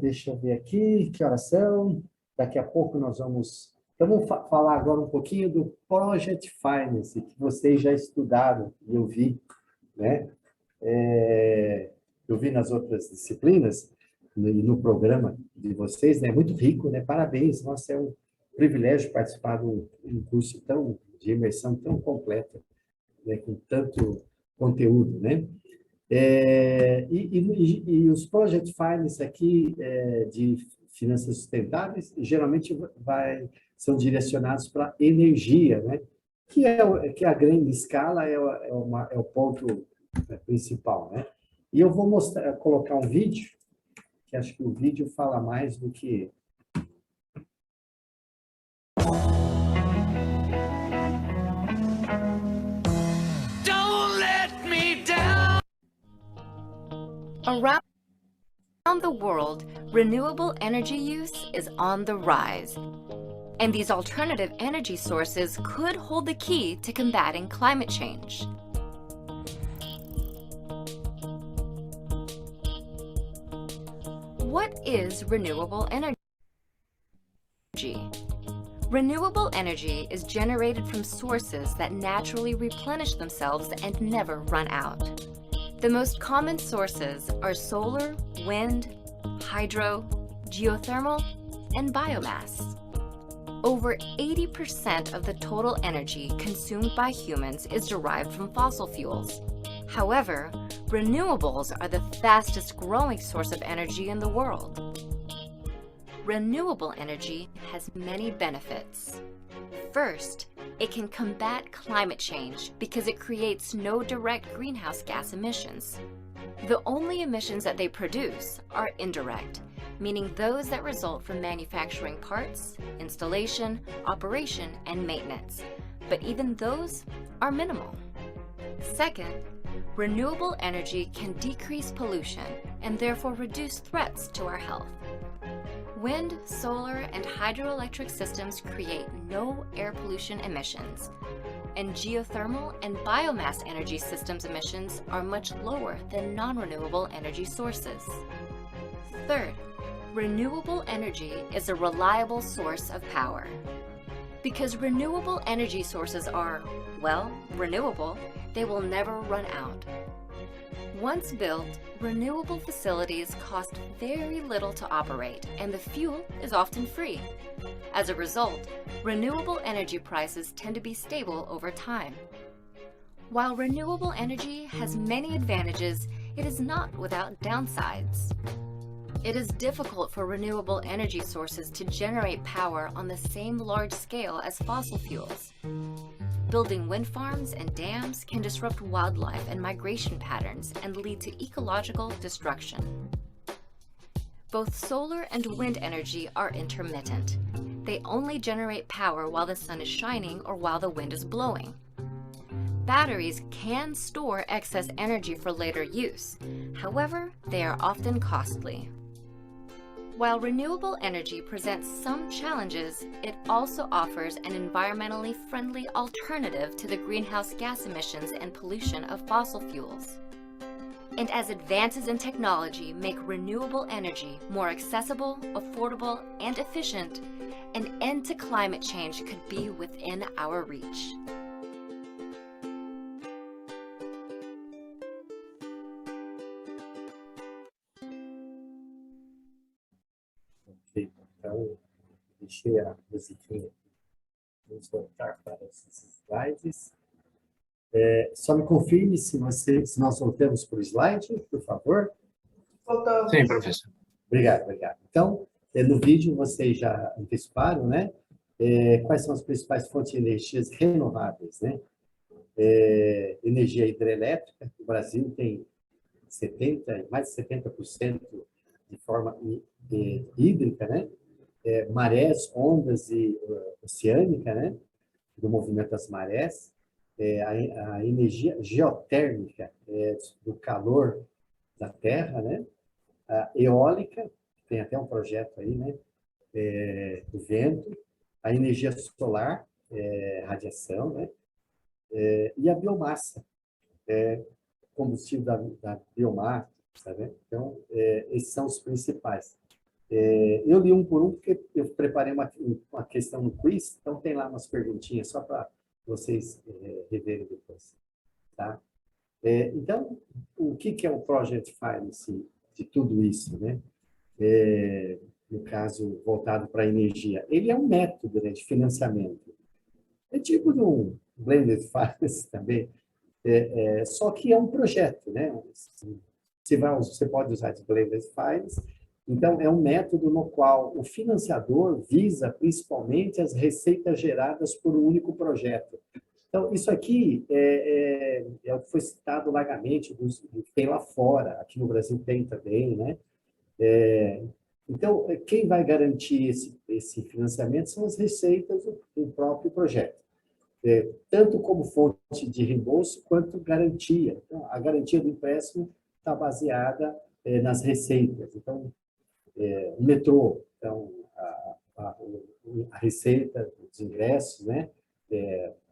Deixa eu ver aqui, que horas são? Daqui a pouco nós vamos... Então, vamos falar agora um pouquinho do Project Finance, que vocês já estudaram, e eu vi, né? Eu vi nas outras disciplinas, no programa de vocês, né? Muito rico, né? Parabéns, nossa, é um privilégio participar de um curso de imersão tão completa, né? Com tanto conteúdo, né? E os Project Finance aqui de finanças sustentáveis, geralmente são direcionados para energia, né? Que a grande escala é o ponto principal, né? E eu vou colocar um vídeo, que acho que o vídeo fala mais do que... Don't let me down. Around the world, renewable energy use is on the rise, and these alternative energy sources could hold the key to combating climate change. What is renewable energy? Renewable energy is generated from sources that naturally replenish themselves and never run out. The most common sources are solar, wind, hydro, geothermal, and biomass. Over 80% of the total energy consumed by humans is derived from fossil fuels. However, renewables are the fastest growing source of energy in the world. Renewable energy has many benefits. First, it can combat climate change because it creates no direct greenhouse gas emissions. The only emissions that they produce are indirect, meaning those that result from manufacturing parts, installation, operation, and maintenance. But even those are minimal. Second, renewable energy can decrease pollution and therefore reduce threats to our health. Wind, solar, and hydroelectric systems create no air pollution emissions, and geothermal and biomass energy systems emissions are much lower than non-renewable energy sources. Third, renewable energy is a reliable source of power. Because renewable energy sources are, well, renewable, they will never run out. Once built, renewable facilities cost very little to operate, and the fuel is often free. As a result, renewable energy prices tend to be stable over time. While renewable energy has many advantages, it is not without downsides. It is difficult for renewable energy sources to generate power on the same large scale as fossil fuels. Building wind farms and dams can disrupt wildlife and migration patterns and lead to ecological destruction. Both solar and wind energy are intermittent. They only generate power while the sun is shining or while the wind is blowing. Batteries can store excess energy for later use. However, they are often costly. While renewable energy presents some challenges, it also offers an environmentally friendly alternative to the greenhouse gas emissions and pollution of fossil fuels. And as advances in technology make renewable energy more accessible, affordable, and efficient, an end to climate change could be within our reach. Ok, então, deixei a musiquinha aqui. Vamos voltar para esses slides. Só me confirme se nós voltamos para o slide, por favor. Sim, professor. Obrigado, obrigado. Então, no vídeo vocês já anteciparam, né? Quais são as principais fontes de energias renováveis, né? Energia hidrelétrica, o Brasil tem mais de 70% de forma hídrica, né? Marés, ondas e oceânica, né? Do movimento das marés. A energia geotérmica, do calor da Terra, né? A eólica, tem até um projeto aí, né? O vento, a energia solar, radiação, né? E a biomassa, combustível da biomassa, sabe? Então, esses são os principais. Eu li um por um, porque eu preparei uma questão no quiz, então tem lá umas perguntinhas, só para vocês reverem depois. Tá? Então, o que é o Project Finance de tudo isso, né? No caso, voltado para a energia? Ele é um método, né, de financiamento. É tipo de um Blended Finance também, só que é um projeto, né? Você pode usar de Blended Finance. Então, é um método no qual o financiador visa principalmente as receitas geradas por um único projeto. Então, isso aqui é o que foi citado largamente, do que tem lá fora, aqui no Brasil tem também, né? Então, quem vai garantir esse financiamento são as receitas do próprio projeto. Tanto como fonte de reembolso, quanto garantia. Então, a garantia do empréstimo está baseada nas receitas. Então, o metrô, então, a receita dos ingressos, né,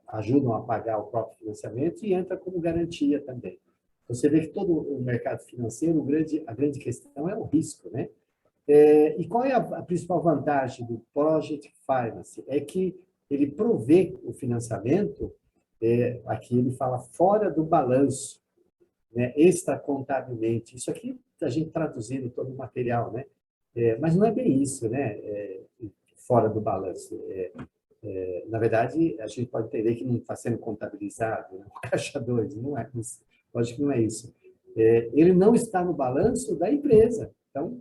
ajudam a pagar o próprio financiamento e entra como garantia também. Então, você vê que todo o mercado financeiro, a grande questão é o risco, né? E qual é a principal vantagem do Project Finance? É que ele provê o financiamento, aqui ele fala fora do balanço, né, extracontabilmente. Isso aqui, a gente traduzindo todo o material, né? Mas não é bem isso, né? Fora do balanço. Na verdade, a gente pode entender que não está sendo contabilizado, né? O caixa 2, não é isso. Lógico que não é isso. Ele não está no balanço da empresa. Então,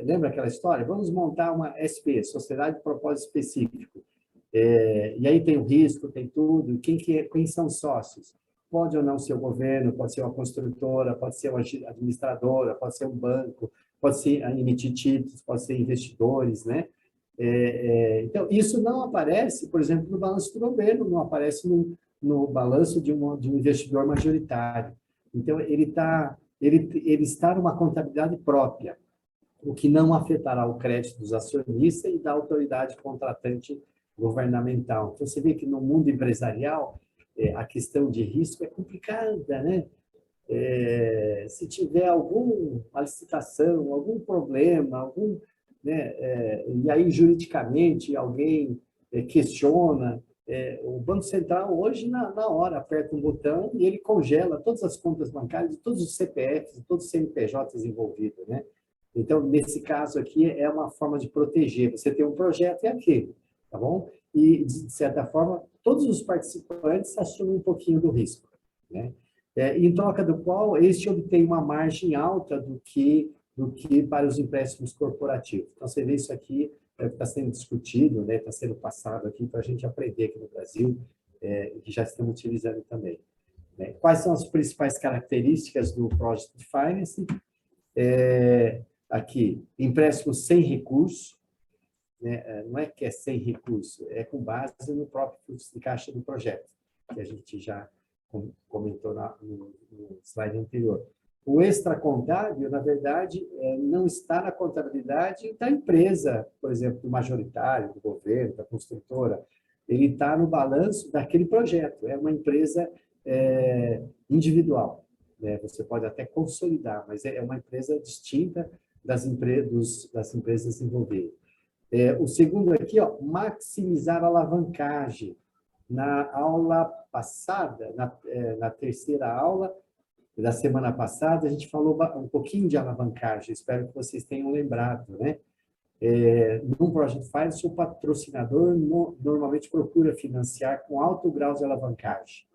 lembra aquela história? Vamos montar uma SP, Sociedade de Propósito Específico. E aí tem o risco, tem tudo. Quem são os sócios? Pode ou não ser o governo, pode ser uma construtora, pode ser uma administradora, pode ser um banco, pode ser emitir títulos, pode ser investidores, né? Então, isso não aparece, por exemplo, no balanço do governo, não aparece no balanço de um investidor majoritário. Então, ele está numa contabilidade própria, o que não afetará o crédito dos acionistas e da autoridade contratante governamental. Então, você vê que no mundo empresarial, a questão de risco é complicada, né? Se tiver alguma licitação, algum problema, né, e aí juridicamente alguém questiona, o Banco Central hoje, na hora, aperta um botão e ele congela todas as contas bancárias de todos os CPFs, de todos os CNPJs envolvidos, né? Então, nesse caso aqui, é uma forma de proteger. Você tem um projeto, é aquele, tá bom? E, de certa forma, todos os participantes assumem um pouquinho do risco, né? Em troca do qual, este obtém uma margem alta do que para os empréstimos corporativos. Então, você vê isso aqui, está sendo discutido, né? Está sendo passado aqui para a gente aprender aqui no Brasil, que já estamos utilizando também. Né? Quais são as principais características do Project Finance? Aqui, empréstimo sem recurso, né? Não é que é sem recurso, é com base no próprio fluxo de caixa do projeto, que a gente já comentou no slide anterior. O extracontábil, na verdade, não está na contabilidade da empresa, por exemplo, do majoritário, do governo, da construtora. Ele está no balanço daquele projeto. É uma empresa individual, né? Você pode até consolidar, mas é uma empresa distinta das empresas envolvidas. O segundo aqui, ó, maximizar a alavancagem. Na aula passada, na terceira aula da semana passada, a gente falou um pouquinho de alavancagem, espero que vocês tenham lembrado, né? No Project Finance, o patrocinador normalmente procura financiar com alto grau de alavancagem.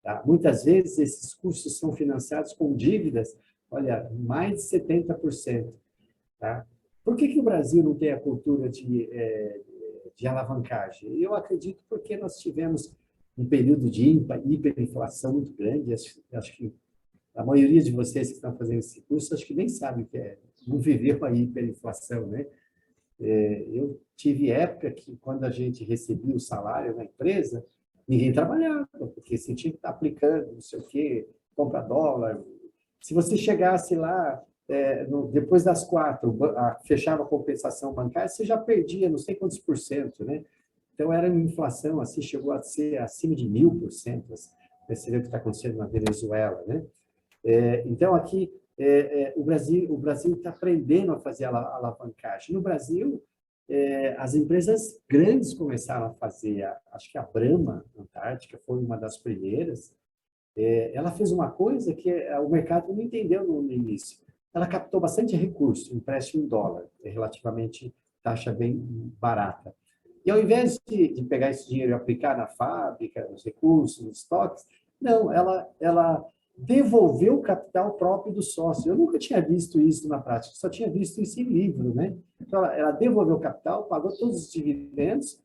Tá? Muitas vezes, esses cursos são financiados com dívidas, olha, mais de 70%. Tá? Por que o Brasil não tem a cultura de alavancagem? Eu acredito porque nós tivemos um período de hiperinflação muito grande. Acho que a maioria de vocês que estão fazendo esse curso, acho que nem sabe o que é, não viveu a hiperinflação, né? Eu tive época que, quando a gente recebia o salário na empresa, ninguém trabalhava, porque você tinha que estar aplicando, não sei o quê, compra dólar. Se você chegasse lá, depois das 4, fechava a compensação bancária, você já perdia não sei quantos %, né? Então, era uma inflação, assim, chegou a ser acima de 1000%. Você vê o que está acontecendo na Venezuela, né? Então, aqui, o Brasil está aprendendo a fazer a alavancagem. No Brasil, as empresas grandes começaram a fazer, acho que a Brahma Antártica foi uma das primeiras. Ela fez uma coisa que o mercado não entendeu no início. Ela captou bastante recurso, empréstimo em dólar, relativamente taxa bem barata. E ao invés de pegar esse dinheiro e aplicar na fábrica, nos recursos, nos estoques, não, ela devolveu o capital próprio do sócio. Eu nunca tinha visto isso na prática, só tinha visto isso em livro, né? Então, ela devolveu o capital, pagou todos os dividendos,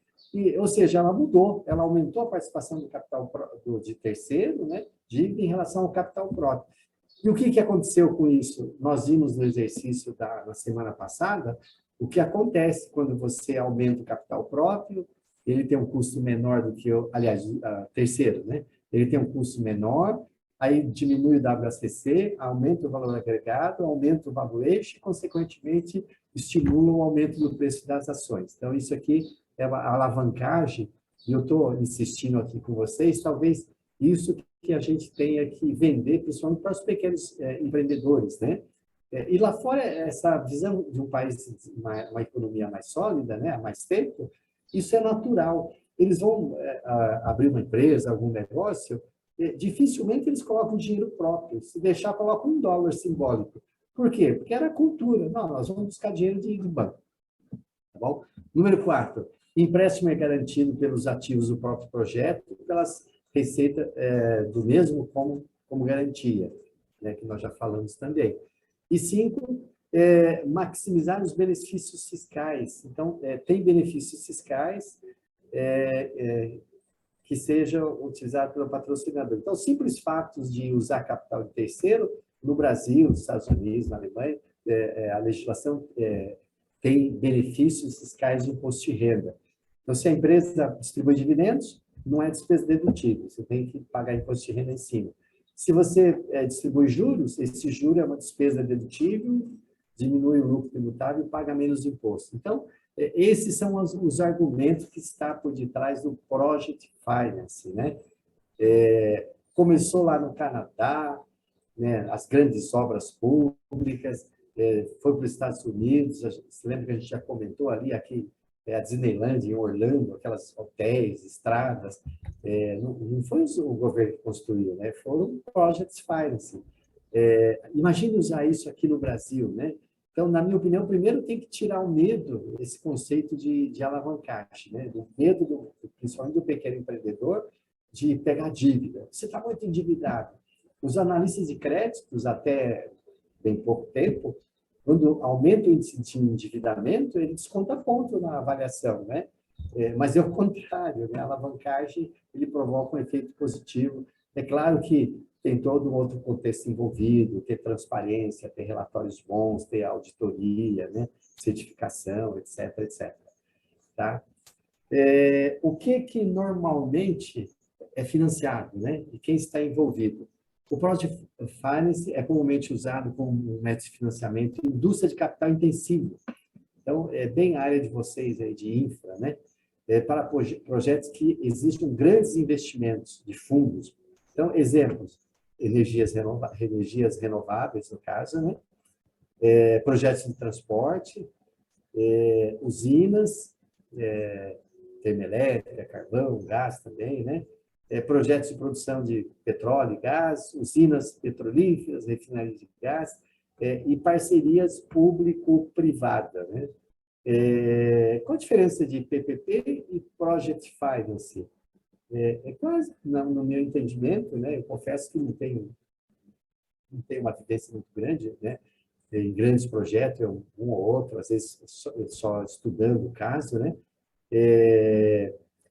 ou seja, ela mudou, ela aumentou a participação do capital de terceiro, né? Dívida em relação ao capital próprio. E o que aconteceu com isso? Nós vimos no exercício na semana passada, o que acontece quando você aumenta o capital próprio, ele tem um custo menor do que terceiro, né? Ele tem um custo menor, aí diminui o WACC, aumenta o valor agregado, aumenta o valuation e, consequentemente, estimula o aumento do preço das ações. Então, isso aqui é a alavancagem, e eu estou insistindo aqui com vocês, talvez isso que a gente tenha que vender, principalmente para os pequenos empreendedores, né? E lá fora, essa visão de um país, uma economia mais sólida, né, há mais tempo, isso é natural. Eles vão abrir uma empresa, algum negócio, dificilmente eles colocam dinheiro próprio. Se deixar, colocam $1 simbólico. Por quê? Porque era cultura. Não, nós vamos buscar dinheiro de banco. Tá bom? Número 4, empréstimo é garantido pelos ativos do próprio projeto, pelas receitas do mesmo como garantia, né, que nós já falamos também. E 5, maximizar os benefícios fiscais. Então, tem benefícios fiscais que sejam utilizados pelo patrocinador. Então, simples fatos de usar capital de terceiro, no Brasil, nos Estados Unidos, na Alemanha, a legislação tem benefícios fiscais de imposto de renda. Então, se a empresa distribui dividendos, não é despesa dedutível, você tem que pagar imposto de renda em cima. Se você distribui juros, esse juro é uma despesa dedutível, diminui o lucro tributável e paga menos imposto. Então, esses são os argumentos que está por detrás do Project Finance, né? Começou lá no Canadá, né, as grandes obras públicas, foi para os Estados Unidos, você lembra que a gente já comentou ali, aqui, a Disneyland em Orlando, aquelas hotéis, estradas, não foi o governo que construiu, né? Foram Project Finance. Imagine usar isso aqui no Brasil, né? Então, na minha opinião, primeiro tem que tirar o medo, esse conceito de alavancagem, né? Do medo, principalmente do pequeno empreendedor, de pegar dívida. Você está muito endividado. Os analistas de créditos, até bem pouco tempo, quando aumenta o índice de endividamento, ele desconta ponto na avaliação, né? Mas é o contrário, né? A alavancagem, ele provoca um efeito positivo. É claro que tem todo um outro contexto envolvido, ter transparência, ter relatórios bons, ter auditoria, né? Certificação, etc, etc. Tá? O que normalmente é financiado, né? E quem está envolvido? O Project Finance é comumente usado como um método de financiamento em indústria de capital intensivo. Então, é bem a área de vocês aí de infra, né? Para projetos que existem grandes investimentos de fundos. Então, exemplos, energias renováveis, no caso, né? Projetos de transporte, usinas, termoelétrica, carvão, gás também, né? Projetos de produção de petróleo e gás, usinas petrolíferas, refinarias de gás, e parcerias público-privada, né? Qual a diferença de PPP e Project Finance? Quase, no meu entendimento, né, eu confesso que não tenho uma vivência muito grande, né, em grandes projetos, um ou outro, às vezes só estudando o caso, né,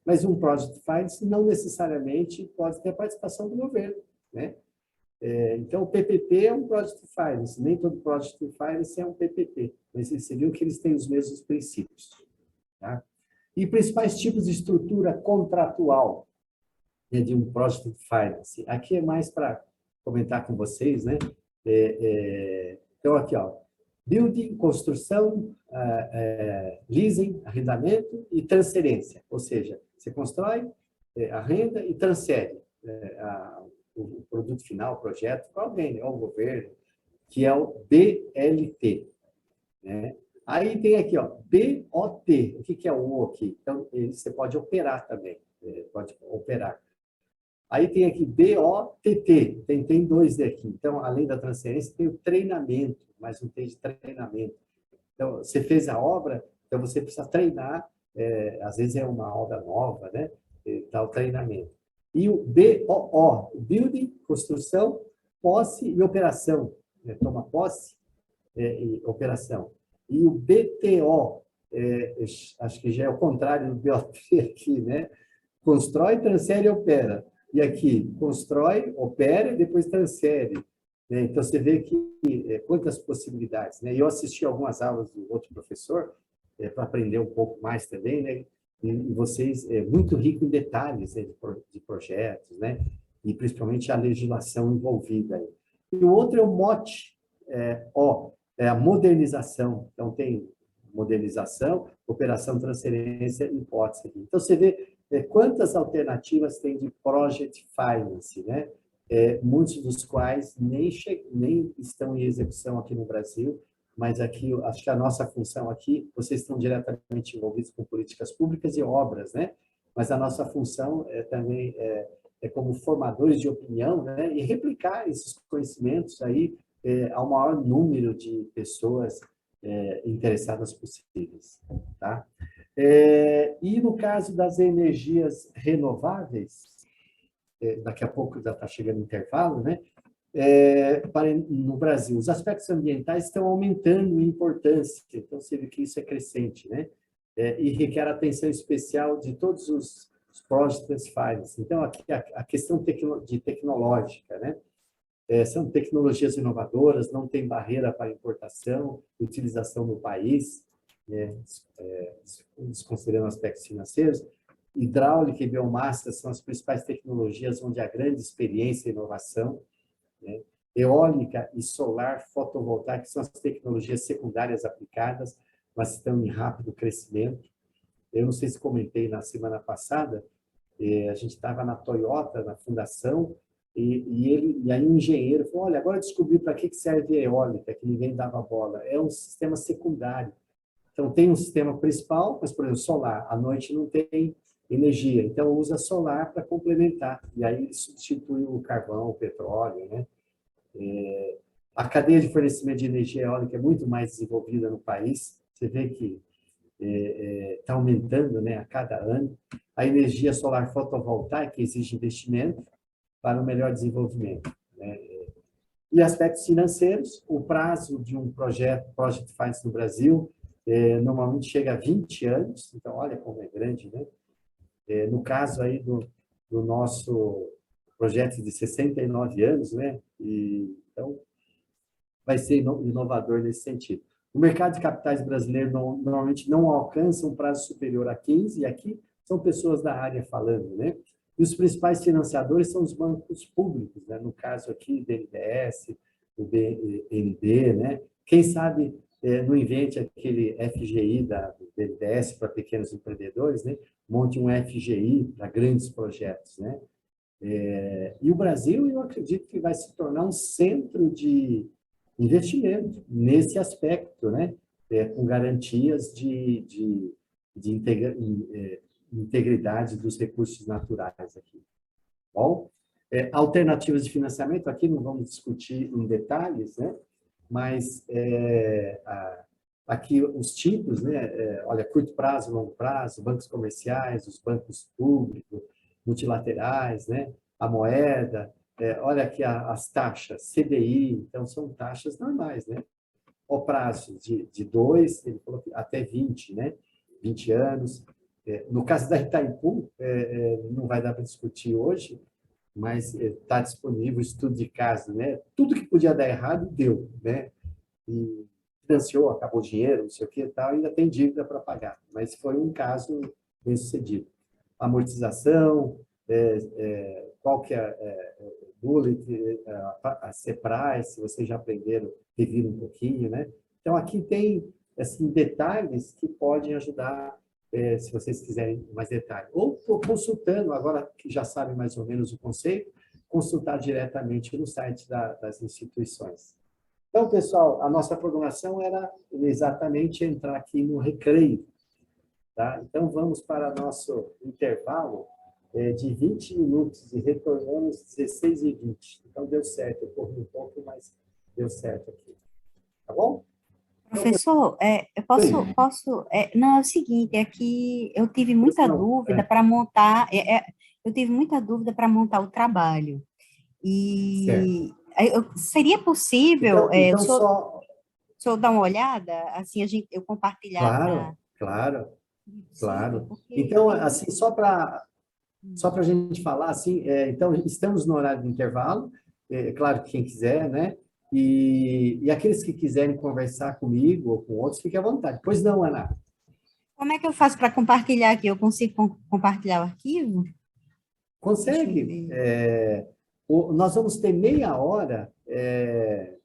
mas um Project Finance não necessariamente pode ter a participação do governo, né. Então, o PPP é um Project Finance, nem todo Project Finance é um PPP, mas você viu que eles têm os mesmos princípios. Tá? E principais tipos de estrutura contratual, né, de um Project Finance. Aqui é mais para comentar com vocês, né? Então, aqui, ó, building, construção, leasing, arrendamento e transferência. Ou seja, você constrói, arrenda e transfere o produto final, o projeto, para alguém, né? Ou o governo, que é o BLT, né? Aí tem aqui, ó, BOT. O que é o O aqui? Então, você pode operar também, pode operar. Aí tem aqui BOTT, tem dois aqui. Então, além da transferência, tem o treinamento, mais um T de treinamento. Então, você fez a obra, então você precisa treinar, às vezes é uma obra nova, né? Tá o treinamento. E o BOO, Building, construção, posse e operação. Né? Toma posse e operação. E o BTO, acho que já é o contrário do BOT aqui, né? Constrói, transfere e opera. E aqui, constrói, opera e depois transfere. Né? Então, você vê que quantas possibilidades. Né? Eu assisti algumas aulas do outro professor, para aprender um pouco mais também, né? E vocês, muito rico em detalhes, né? de projetos, né? E principalmente a legislação envolvida. Aí. E o outro é o MOT, é a modernização. Então, tem modernização, operação, transferência e hipótese. Então, você vê quantas alternativas tem de Project Finance, né? Muitos dos quais nem estão em execução aqui no Brasil, mas aqui, acho que a nossa função aqui, vocês estão diretamente envolvidos com políticas públicas e obras, né? Mas a nossa função também como formadores de opinião, né? E replicar esses conhecimentos aí ao maior número de pessoas interessadas possíveis, tá? E no caso das energias renováveis, daqui a pouco já está chegando o intervalo, né? No Brasil, os aspectos ambientais estão aumentando em importância, então você vê que isso é crescente, né? E requer atenção especial de todos os project finance. Então, aqui a questão tecnológica, né? São tecnologias inovadoras, não tem barreira para importação, utilização no país, desconsiderando aspectos financeiros. Hidráulica e biomassa são as principais tecnologias onde há grande experiência e inovação. Né? Eólica e solar fotovoltaica são as tecnologias secundárias aplicadas, mas estão em rápido crescimento. Eu não sei se comentei na semana passada, a gente estava na Toyota, na fundação, e aí um engenheiro falou, olha, agora eu descobri para que serve a eólica, que ninguém dava bola. É um sistema secundário. Então, tem um sistema principal, mas, por exemplo, solar. À noite não tem energia, então usa solar para complementar. E aí substitui o carvão, o petróleo, né? A cadeia de fornecimento de energia eólica é muito mais desenvolvida no país. Você vê que está aumentando, né, a cada ano. A energia solar fotovoltaica exige investimento para o melhor desenvolvimento. Né? E aspectos financeiros, o prazo de um Project Finance no Brasil, normalmente chega a 20 anos, então olha como é grande, né? No caso aí do nosso projeto de 69 anos, né? Então, vai ser inovador nesse sentido. O mercado de capitais brasileiro normalmente não alcança um prazo superior a 15, e aqui são pessoas da área falando, né? E os principais financiadores são os bancos públicos, né? No caso aqui, o BNDES, o BNB, né? Quem sabe não invente aquele FGI do BNDES para pequenos empreendedores, né? Monte um FGI para grandes projetos, né? E o Brasil, eu acredito que vai se tornar um centro de investimento nesse aspecto, né? Com garantias de integridade dos recursos naturais aqui. Bom, alternativas de financiamento, aqui não vamos discutir em detalhes, né? Mas aqui os tipos, né? Olha, curto prazo, longo prazo, bancos comerciais, os bancos públicos, multilaterais, né? A moeda, olha aqui as taxas, CDI, então são taxas normais, né? O prazo de 2, ele falou até 20, né? 20 anos. No caso da Itaipu, não vai dar para discutir hoje, mas está disponível o estudo de caso, né? Tudo que podia dar errado, deu, né? E financiou, acabou o dinheiro, não sei o que e tal, ainda tem dívida para pagar, mas foi um caso bem sucedido. Amortização, qual que é bullet, a CEPRAS, se vocês já aprenderam, revira um pouquinho, né? Então, aqui tem assim, detalhes que podem ajudar, se vocês quiserem mais detalhes. Ou consultando, agora que já sabem mais ou menos o conceito, consultar diretamente no site das instituições. Então, pessoal, a nossa programação era exatamente entrar aqui no recreio, tá? Então, vamos para nosso intervalo de 20 minutos e retornamos 16h20. Então, deu certo. Eu corri um pouco, mas deu certo aqui. Tá bom? Professor, eu Oi. não, é o seguinte, é que eu tive muita Não, dúvida para montar, eu tive muita dúvida para montar o trabalho, certo. e seria possível, Então só... o senhor dar uma olhada, assim, eu compartilhar Claro, para, claro, possível, claro. porque Então, tem assim, muita... só para a gente falar, assim, então, estamos no horário de intervalo, claro que quem quiser, né? E aqueles que quiserem conversar comigo ou com outros, fiquem à vontade. Pois não, Ana? Como é que eu faço para compartilhar aqui? Eu consigo compartilhar o arquivo? Deixa eu Consegue? ver. Nós vamos ter meia hora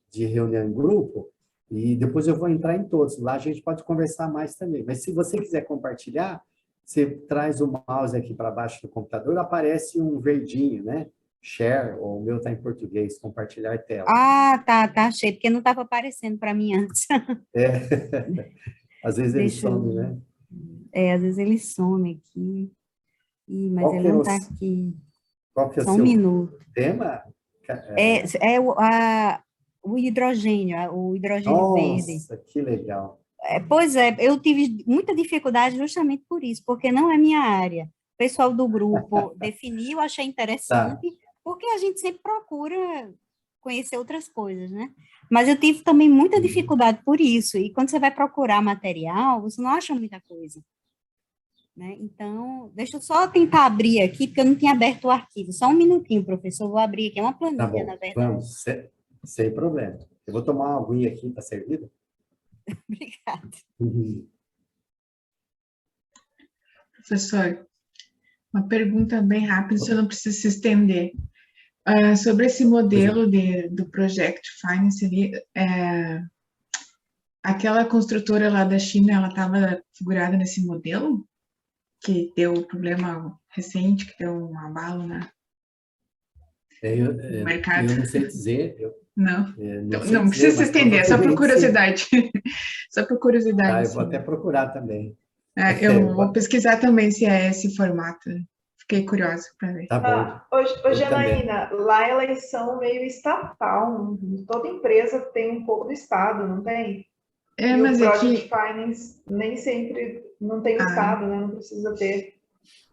de reunião em grupo e depois eu vou entrar em todos. Lá a gente pode conversar mais também. Mas se você quiser compartilhar, você traz o mouse aqui para baixo do computador, aparece um verdinho, né? Share, ou o meu está em português, compartilhar tela. Ah, tá, achei, porque não estava aparecendo para mim antes. Às vezes ele Deixa some, eu... né? às vezes ele some aqui, mas Qual ele que é não o, está aqui. qual que é o Só um seu minuto. tema? O hidrogênio, o hidrogênio verde. Nossa, que legal. Pois é, eu tive muita dificuldade justamente por isso, porque não é minha área. O pessoal do grupo definiu, achei Tá. interessante, porque a gente sempre procura conhecer outras coisas, né? Mas eu tive também muita dificuldade por isso, e quando você vai procurar material, você não acha muita coisa. Né? Então, deixa eu só tentar abrir aqui, porque eu não tinha aberto o arquivo. Só um minutinho, professor, vou abrir aqui. É uma Tá planilha, na bom, verdade. vamos, sem problema. Eu vou tomar uma aguinha aqui, tá servido? Obrigada. Uhum. Professor, uma pergunta bem rápida, você não precisa se estender. Sobre esse Pois não. modelo do Project Finance ali, aquela construtora lá da China, ela estava figurada nesse modelo? Que deu problema recente, que deu um abalo no mercado? Eu não sei dizer, Não. não Então, sei não dizer, precisa se mas estender, é só por provavelmente sim. curiosidade. Só por curiosidade, Tá, eu vou assim. até procurar também. Eu vou pesquisar também se é esse formato. Fiquei curiosa para ver. Tá bom, Ô, eu também. Janaína, lá elas são meio estatal, toda empresa tem um pouco do Estado, não tem? E o Mas Project aqui... Finance nem sempre não tem o Ah, Estado, né? Não precisa ter.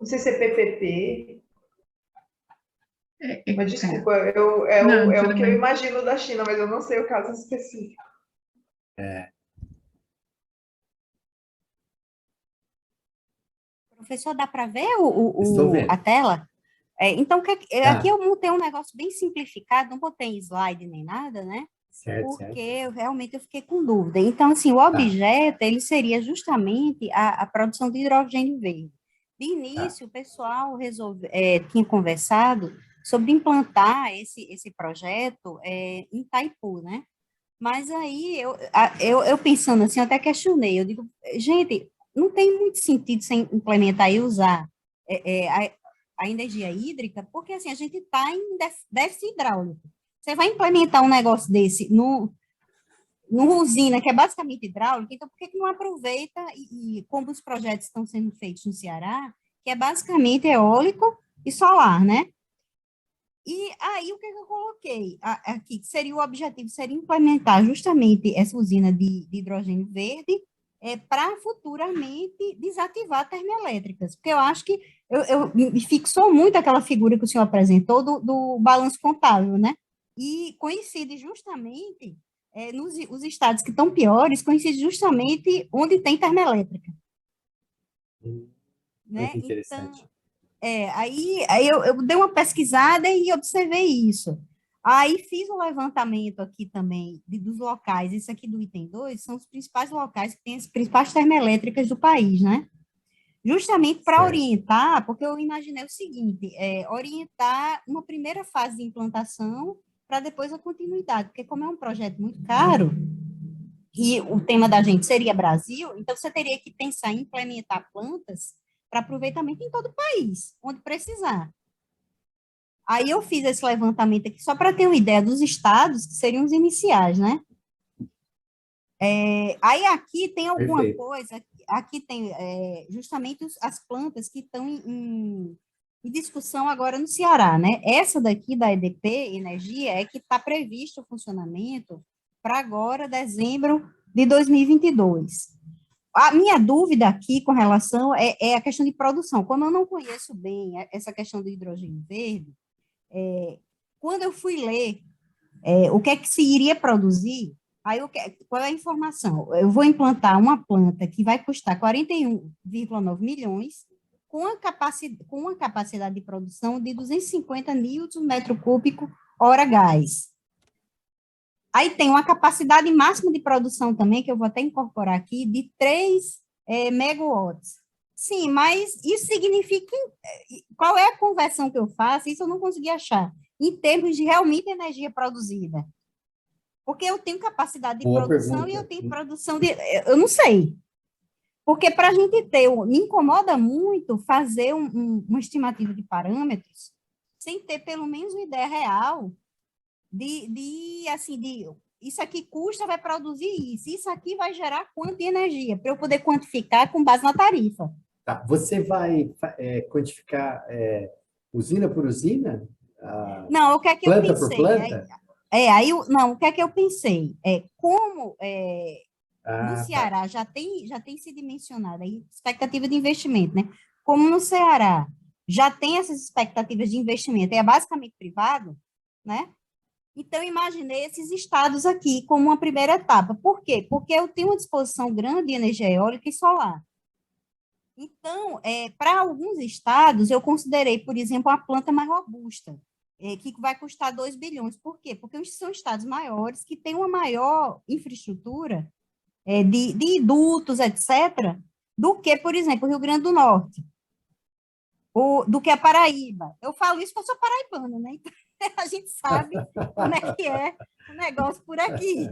Não sei se é PPP, mas desculpa, Não, é o tudo que eu bem. imagino da China, mas eu não sei o caso específico. Professor, dá para ver Estou a vendo. tela? Então, aqui Tá, eu montei um negócio bem simplificado, não botei slide nem nada, né? certo, Porque certo. Realmente eu fiquei com dúvida. Então, assim, o Tá, objeto, ele seria justamente a produção de hidrogênio verde. De tá. início, o pessoal tinha conversado sobre implantar esse projeto em Itaipu, né? Mas aí, eu pensando assim, eu até questionei, eu digo, gente, não tem muito sentido sem implementar e usar a energia hídrica, porque assim, a gente está em déficit hidráulico. Você vai implementar um negócio desse numa usina que é basicamente hidráulica, então por que não aproveita como os projetos estão sendo feitos no Ceará, que é basicamente eólico e solar, né? E aí, o que eu coloquei aqui, que seria o objetivo, seria implementar justamente essa usina de hidrogênio verde para futuramente desativar termoelétricas, porque eu acho que me fixou muito aquela figura que o senhor apresentou do balanço contábil, né? E coincide justamente, os estados que estão piores, coincide justamente onde tem termoelétrica, Muito né? Então, interessante. aí eu dei uma pesquisada e observei isso. Aí fiz um levantamento aqui também dos locais, esse aqui do item 2 são os principais locais que têm as principais termoelétricas do país, né? Justamente para Certo. orientar, porque eu imaginei o seguinte, orientar uma primeira fase de implantação para depois a continuidade, porque como é um projeto muito caro, e o tema da gente seria Brasil, então você teria que pensar em implementar plantas para aproveitamento em todo o país, onde precisar. Aí eu fiz esse levantamento aqui só para ter uma ideia dos estados, que seriam os iniciais, né? Aí aqui tem alguma Perfeito. coisa, aqui tem justamente as plantas que estão em discussão agora no Ceará, né? Essa daqui da EDP Energia é que está previsto o funcionamento para agora, dezembro de 2022. A minha dúvida aqui com relação é a questão de produção. Como eu não conheço bem essa questão do hidrogênio verde, quando eu fui ler o que é que se iria produzir, aí qual é a informação? Eu vou implantar uma planta que vai custar 41,9 milhões, com uma capacidade de produção de 250 newton metro cúbico hora gás. Aí tem uma capacidade máxima de produção também, que eu vou até incorporar aqui, de 3 megawatts. Sim, mas isso significa... Qual é a conversão que eu faço? Isso eu não consegui achar, em termos de realmente energia produzida. Porque eu tenho capacidade de Boa produção e eu pergunta. tenho produção de... Eu não sei. Porque para a gente ter... Me incomoda muito fazer uma estimativa de parâmetros sem ter pelo menos uma ideia real assim, isso aqui custa, vai produzir isso aqui vai gerar quanto de energia, para eu poder quantificar com base na tarifa. Tá. Você vai quantificar usina por usina? Não, o que é que eu Planta por pensei? planta? Não, o que é que eu pensei? Como no Ah, tá. Ceará já tem se dimensionado aí expectativa de investimento, né? Como no Ceará já tem essas expectativas de investimento, é basicamente privado, né? Então, imaginei esses estados aqui como uma primeira etapa. Por quê? Porque eu tenho uma disposição grande de energia eólica e solar. Então, para alguns estados, eu considerei, por exemplo, a planta mais robusta, que vai custar 2 bilhões. Por quê? Porque são estados maiores que têm uma maior infraestrutura de dutos, etc., do que, por exemplo, o Rio Grande do Norte, do que a Paraíba. Eu falo isso porque eu sou paraibana, né? Então, a gente sabe como é que é o negócio por aqui.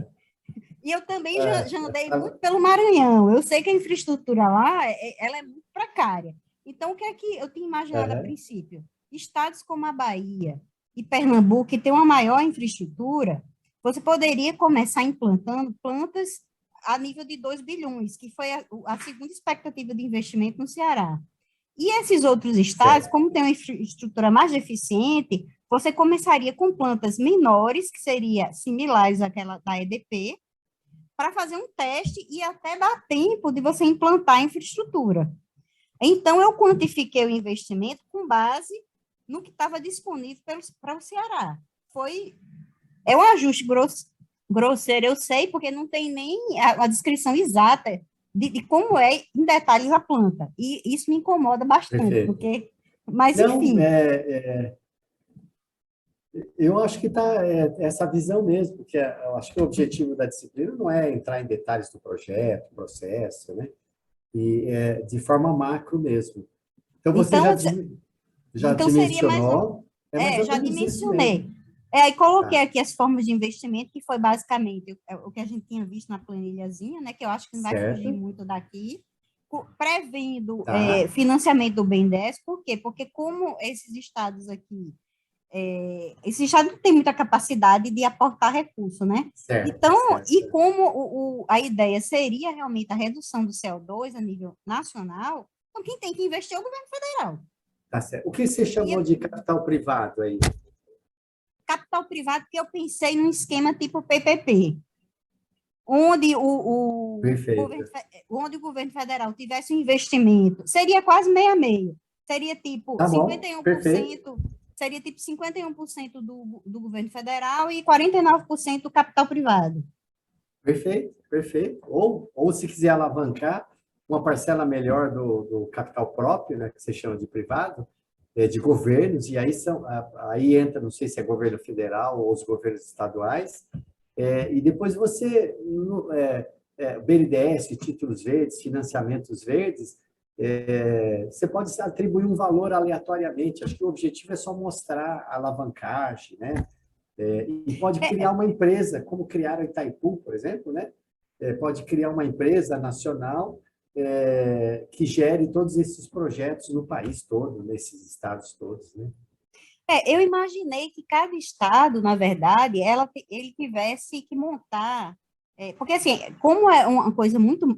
E eu também já andei muito pelo Maranhão. Eu sei que a infraestrutura lá, ela é muito precária. Então, o que é que eu tinha imaginado a princípio? Estados como a Bahia e Pernambuco, que têm uma maior infraestrutura, você poderia começar implantando plantas a nível de 2 bilhões, que foi a segunda expectativa de investimento no Ceará. E esses outros estados, como tem uma estrutura mais eficiente, você começaria com plantas menores, que seria similares àquela da EDP, para fazer um teste e até dar tempo de você implantar a infraestrutura. Então, eu quantifiquei o investimento com base no que estava disponível para o Ceará. É um ajuste grosseiro, eu sei, porque não tem nem a descrição exata de como é em detalhes a planta. E isso me incomoda bastante, Perfeito. mas Não, enfim. Eu acho que está essa visão mesmo, porque eu acho que o objetivo da disciplina não é entrar em detalhes do projeto, processo, né? E de forma macro mesmo. Então, você já Então seria mais dimensionou, mais ou já menos isso mesmo. dimensionei. Aí coloquei Tá. aqui as formas de investimento, que foi basicamente o que a gente tinha visto na planilhazinha, né? Que eu acho que não vai fugir Certo. muito daqui, prevendo Tá. financiamento do BNDES. Por quê? Porque como esses estados aqui esse estado não tem muita capacidade de aportar recurso, né? Certo, Então, e certo. como a ideia seria realmente a redução do CO2 a nível nacional, então quem tem que investir é o governo federal. Tá certo. O que você chamou de capital privado aí? Capital privado, que eu pensei num esquema tipo PPP, onde Perfeito. onde o governo federal tivesse um investimento, seria quase meio a meio, seria tipo Tá bom, 51%, seria tipo 51% do governo federal e 49% do capital privado. Perfeito, perfeito. Ou se quiser alavancar, uma parcela melhor do capital próprio, né, que você chama de privado, de governos, e aí entra, não sei se é governo federal ou os governos estaduais, e depois você, BNDES, títulos verdes, financiamentos verdes, você pode atribuir um valor aleatoriamente. Acho que o objetivo é só mostrar a alavancagem, né? E pode criar uma empresa, como criaram a Itaipu, por exemplo, né? Pode criar uma empresa nacional que gere todos esses projetos no país todo, nesses estados todos, né? Eu imaginei que cada estado, na verdade, ele tivesse que montar Porque, assim, como é uma coisa muito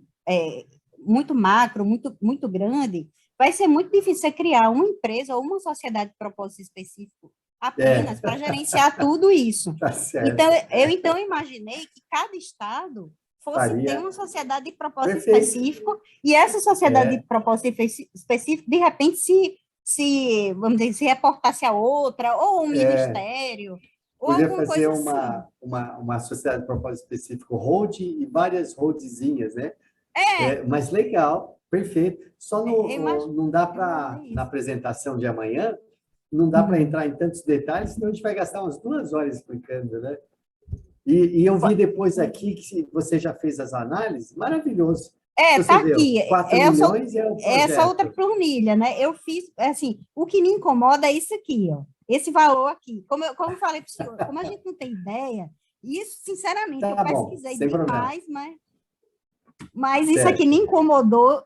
macro, muito grande, vai ser muito difícil você criar uma empresa ou uma sociedade de propósito específico É, apenas para gerenciar tudo isso. tá Então, certo. então imaginei que cada estado fosse ter Faria uma sociedade de propósito perfeito. específico, e essa sociedade de É, propósito específico, de repente, vamos dizer, se reportasse a outra, ou um é, ministério, ou podia alguma fazer coisa assim. uma sociedade de propósito específico, hold e várias holdzinhas, né? É, Mas legal, perfeito. Só eu imagino, não dá eu imaginei para, na isso. apresentação de amanhã, não dá para Uhum. entrar em tantos detalhes, senão a gente vai gastar umas 2 horas explicando, né? E eu vi depois aqui que você já fez as análises, maravilhoso. Se Tá você vê, ó, aqui, 4 milhões é o essa outra projeto. planilha, né? Eu fiz, assim, o que me incomoda é isso aqui, ó, esse valor aqui. Como eu falei para o senhor, como a gente não tem ideia, isso, sinceramente, eu Tá bom, pesquisei sem problema. demais, mas isso aqui me Certo. incomodou,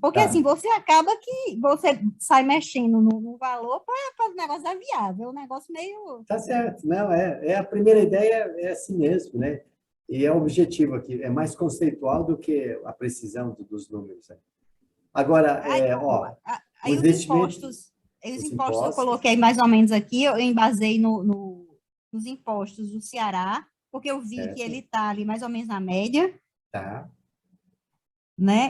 porque assim, Tá. você acaba que você sai mexendo no valor para o negócio da viável, é um negócio meio. Tá certo. Não, a primeira ideia é assim mesmo, né? E é o objetivo aqui, é mais conceitual do que a precisão dos números, né? Agora, Aí, ó, o aí investimento, os os impostos eu impostos, coloquei mais ou menos aqui, eu embasei nos impostos do Ceará, porque eu vi que ele certo? está ali mais ou menos na média, Tá. né?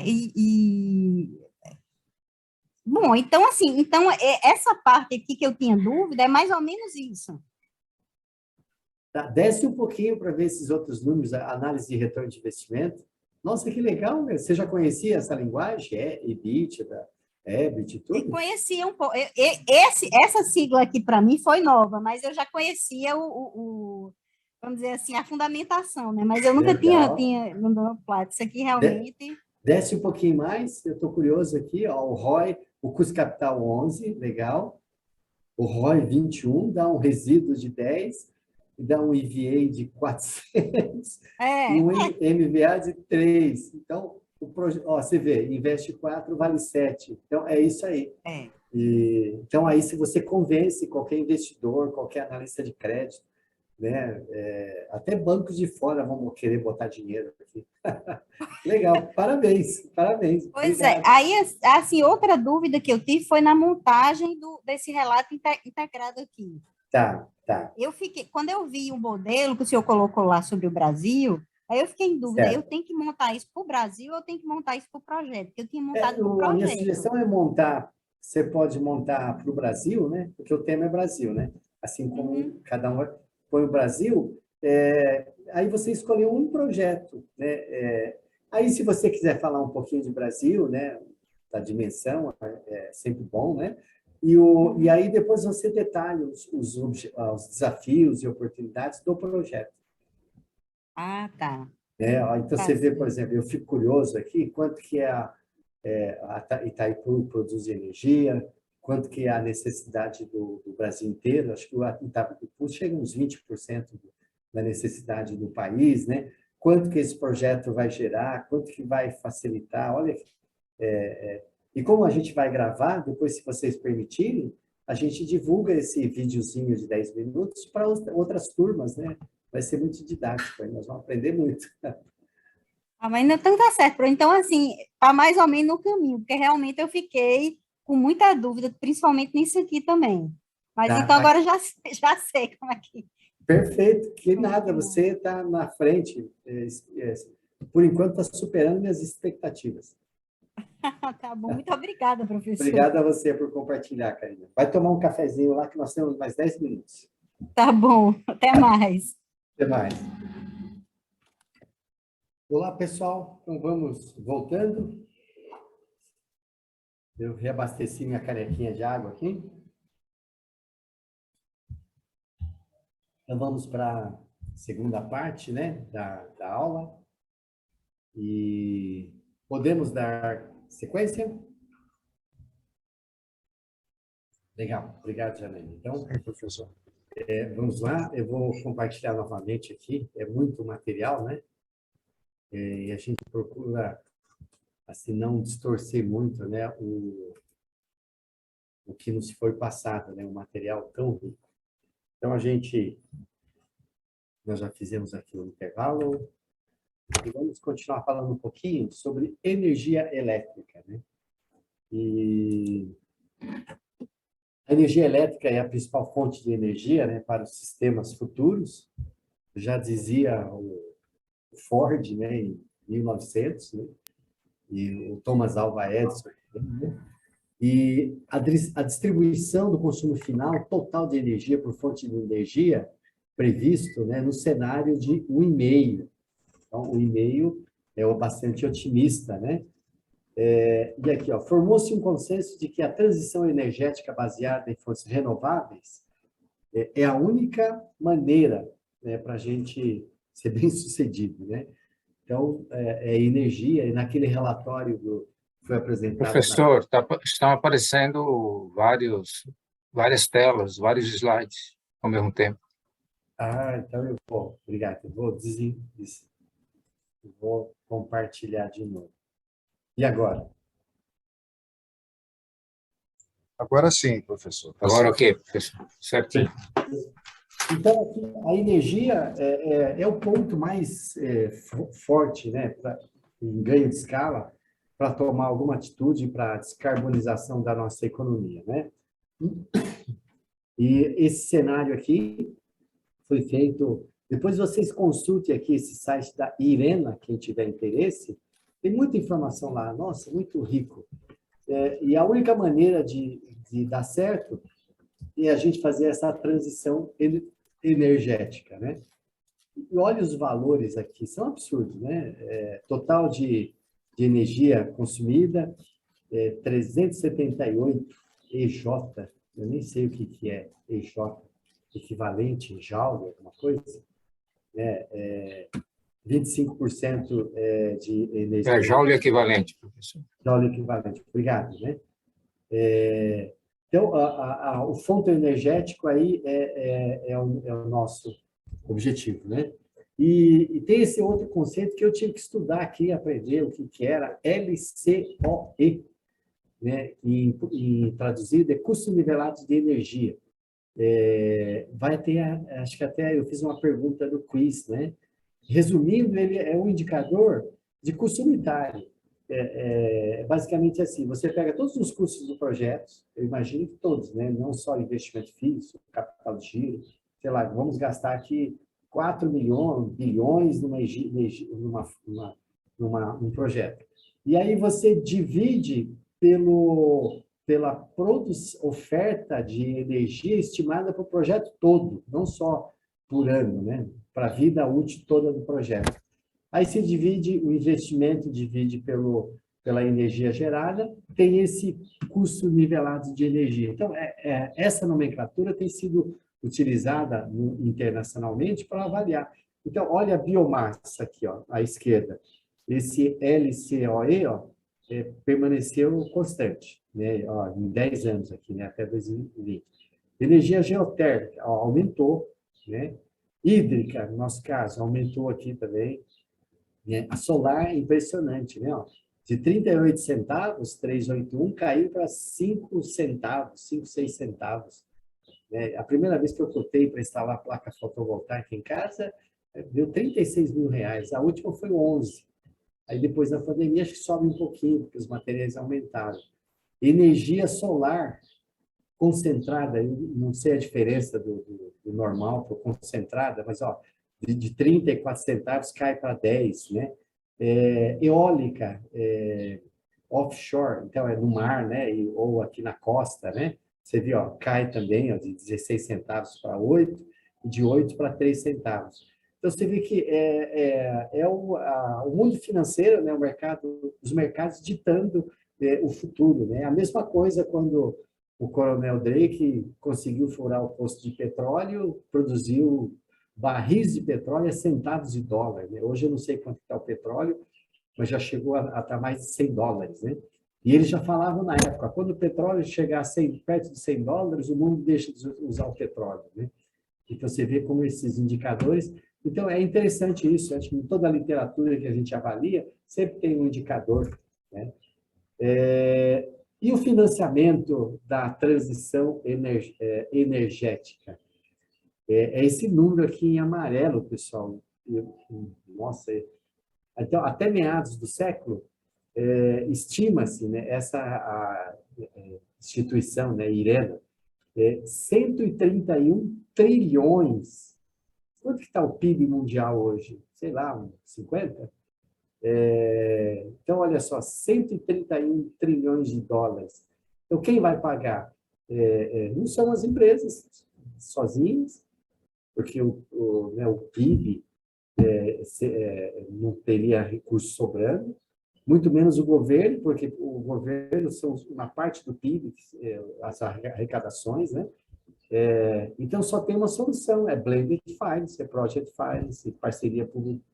Bom, então assim, então essa parte aqui que eu tinha dúvida é mais ou menos isso. Tá. Desce um pouquinho para ver esses outros números, a análise de retorno de investimento. Nossa, que legal, né? Você já conhecia essa linguagem? EBITDA, EBIT, E tudo? conhecia um pouco. Essa sigla aqui para mim foi nova, mas eu já conhecia vamos dizer assim, a fundamentação, né? Mas eu nunca Legal. tinha no Plato. Isso aqui De- realmente. Desce um pouquinho mais, eu estou curioso aqui, ó, o ROI, o custo capital 11, legal. O ROI 21 dá um resíduo de 10, e dá um EVA de 400 e É, um MVA de 3. Então, você vê, investe 4, vale 7. Então, é isso aí. é. Então, aí, se você convence qualquer investidor, qualquer analista de crédito, né, até bancos de fora vão querer botar dinheiro aqui. Legal, parabéns, parabéns, Pois é. obrigado. Aí, assim, outra dúvida que eu tive foi na montagem desse relato integrado aqui. Tá, tá, Quando eu vi o modelo que o senhor colocou lá sobre o Brasil, aí eu fiquei em dúvida, eu certo. tenho que montar isso para o Brasil ou eu tenho que montar isso para o projeto? Porque eu tinha montado para o A minha projeto. sugestão é você pode montar para o Brasil, né? Porque o tema é Brasil, né? Assim Uhum. como cada um põe o Brasil, aí você escolheu um projeto, né? Aí, se você quiser falar um pouquinho de Brasil, né? Da dimensão, é sempre bom, né? E Uhum. aí depois você detalha os desafios e oportunidades do projeto. Ah, tá. Né? Então, Tá você vê, por certo. exemplo, eu fico curioso aqui, quanto que é a Itaipu produz energia, quanto que é a necessidade do Brasil inteiro, acho que o Itaipu chega a uns 20% da necessidade do país, né? Quanto que esse projeto vai gerar, quanto que vai facilitar, olha, e como a gente vai gravar, depois, se vocês permitirem, a gente divulga esse videozinho de 10 minutos para outras turmas, né? Vai ser muito didático, aí nós vamos aprender muito. Ah, mas então tá certo. Então, assim, tá mais ou menos no caminho, porque realmente eu fiquei com muita dúvida, principalmente nisso aqui também. Mas então Tá? agora eu já, já sei Perfeito, que como é que nada, monta. você está na frente. Por enquanto, está superando minhas expectativas. Tá bom, muito obrigada, professor. Obrigado a você por compartilhar, Karina. Vai tomar um cafezinho lá que nós temos mais 10 minutos. Tá bom, até mais. Até mais. Olá, pessoal. Então, vamos voltando. Eu reabasteci minha canequinha de água aqui. Então, vamos para a segunda parte, né, da aula. E podemos dar sequência? Legal, obrigado, Janaína. Então, Professor. vamos lá, eu vou compartilhar novamente aqui, é muito material, né? E a gente procura, assim, não distorcer muito, né, o que nos foi passado, né, um material tão rico. Então, nós já fizemos aqui o intervalo, e vamos continuar falando um pouquinho sobre energia elétrica, né? E a energia elétrica é a principal fonte de energia, né, para os sistemas futuros. Já dizia o Ford, né, em 1900, né, e o Thomas Alva Edison, né? E a distribuição do consumo final total de energia por fonte de energia previsto, né, no cenário de 1,5. Então, o 1,5 é o bastante otimista, né? E aqui, ó, formou-se um consenso de que a transição energética baseada em fontes renováveis é a única maneira, né, para a gente ser bem-sucedido, né? Então, é energia, e naquele relatório que foi apresentado... Professor, estão aparecendo várias telas, vários slides ao mesmo tempo. Então eu vou, obrigado, eu vou compartilhar de novo. E agora? Agora sim, professor. Agora o quê, professor? Certinho. Então, aqui, a energia é o ponto mais forte, né, em ganho de escala, para tomar alguma atitude para a descarbonização da nossa economia, né? E esse cenário aqui foi feito... Depois vocês consultem aqui esse site da IRENA, quem tiver interesse, tem muita informação lá, nossa, muito rico. E a única maneira de dar certo é a gente fazer essa transição energética, né? E olha os valores aqui, são absurdos, né? Total de energia consumida, 378 EJ, eu nem sei o que é EJ, equivalente em joule, alguma coisa, né? 25% de energia... É joule equivalente, professor. Joule equivalente, obrigado, né? Então, o fonto energético aí é o nosso objetivo, né? E tem esse outro conceito que eu tive que estudar aqui, aprender o que era LCOE, né? E traduzido é custo nivelado de energia. Vai ter, acho que até eu fiz uma pergunta no quiz, né? Resumindo, ele é um indicador de custo unitário. Basicamente assim, você pega todos os custos do projeto, eu imagino que todos, né? Não só investimento físico, capital de giro, sei lá, vamos gastar aqui 4 bilhões num projeto. E aí você divide pela oferta de energia estimada para o projeto todo, não só por ano, né? Para a vida útil toda do projeto. Aí se divide, o investimento divide pela energia gerada, tem esse custo nivelado de energia. Então, essa nomenclatura tem sido utilizada internacionalmente para avaliar. Então, olha a biomassa aqui, ó, à esquerda. Esse LCOE, ó, permaneceu constante, né, ó, em 10 anos aqui, né, até 2020. Energia geotérmica, ó, aumentou, né? Hídrica, no nosso caso, aumentou aqui também. Né? A solar é impressionante, né? Ó, de 38 centavos, 381, caiu para 5 centavos, 5, 6 centavos. A primeira vez que eu cotei para instalar placa fotovoltaica em casa, deu R$36 mil. A última foi 11. Aí depois da pandemia, acho que sobe um pouquinho, porque os materiais aumentaram. Energia solar concentrada, eu não sei a diferença do normal para o concentrada, mas ó, de 34 centavos cai para 10, né? Eólica, offshore, então é no mar, né? Ou aqui na costa, né? Você viu, ó, cai também, ó, de 16 centavos para 8, e de 8 para 3 centavos. Então, você vê que o mundo financeiro, né? Os mercados ditando o futuro, né? A mesma coisa quando o Coronel Drake conseguiu furar o poço de petróleo, produziu barris de petróleo a centavos de dólar, né? Hoje eu não sei quanto está o petróleo, mas já chegou a estar mais de $100, né? E eles já falavam na época, quando o petróleo chegar perto de $100, o mundo deixa de usar o petróleo, né? Então você vê como esses indicadores... Então é interessante isso, acho que em toda a literatura que a gente avalia, sempre tem um indicador, né? E o financiamento da transição energética? É esse número aqui em amarelo, pessoal. Nossa, Então, até meados do século, estima-se, né, instituição, né, IRENA, 131 trilhões. Quanto que está o PIB mundial hoje? Sei lá, uns 50? Então, olha só, 131 trilhões de dólares. Então, quem vai pagar? Não são as empresas sozinhas, porque o PIB não teria recurso sobrando, muito menos o governo, porque o governo são uma parte do PIB, as arrecadações, né? Então, só tem uma solução, é blended finance, é project finance, parceria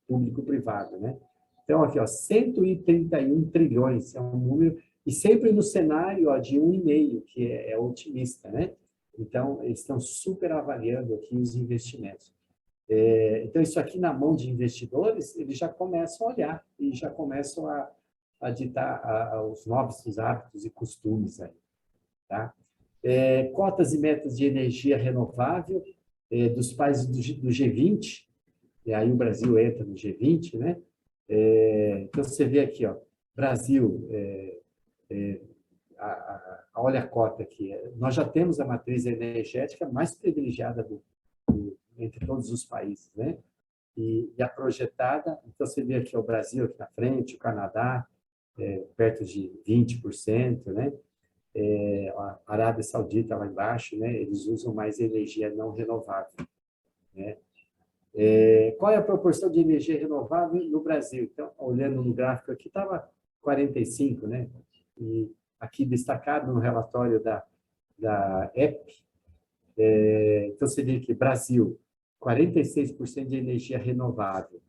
público-privada, né? Então, aqui, ó, 131 trilhões, é um número, e sempre no cenário de 1,5, que é otimista, né? Então, eles estão super avaliando aqui os investimentos. Então, isso aqui na mão de investidores, eles já começam a olhar e já começam a ditar os novos hábitos e costumes aí, tá? Cotas e metas de energia renovável dos países do G20, e aí o Brasil entra no G20, né? Então, você vê aqui, ó, Brasil, olha a cota aqui, nós já temos a matriz energética mais privilegiada entre todos os países, né? E a projetada, então você vê aqui o Brasil aqui na frente, o Canadá, perto de 20%, né? A Arábia Saudita lá embaixo, né? Eles usam mais energia não renovável, né? Qual é a proporção de energia renovável no Brasil? Então, olhando no gráfico aqui, estava 45%, né? E aqui destacado no relatório da EP, então você vê que Brasil, 46% de energia renovável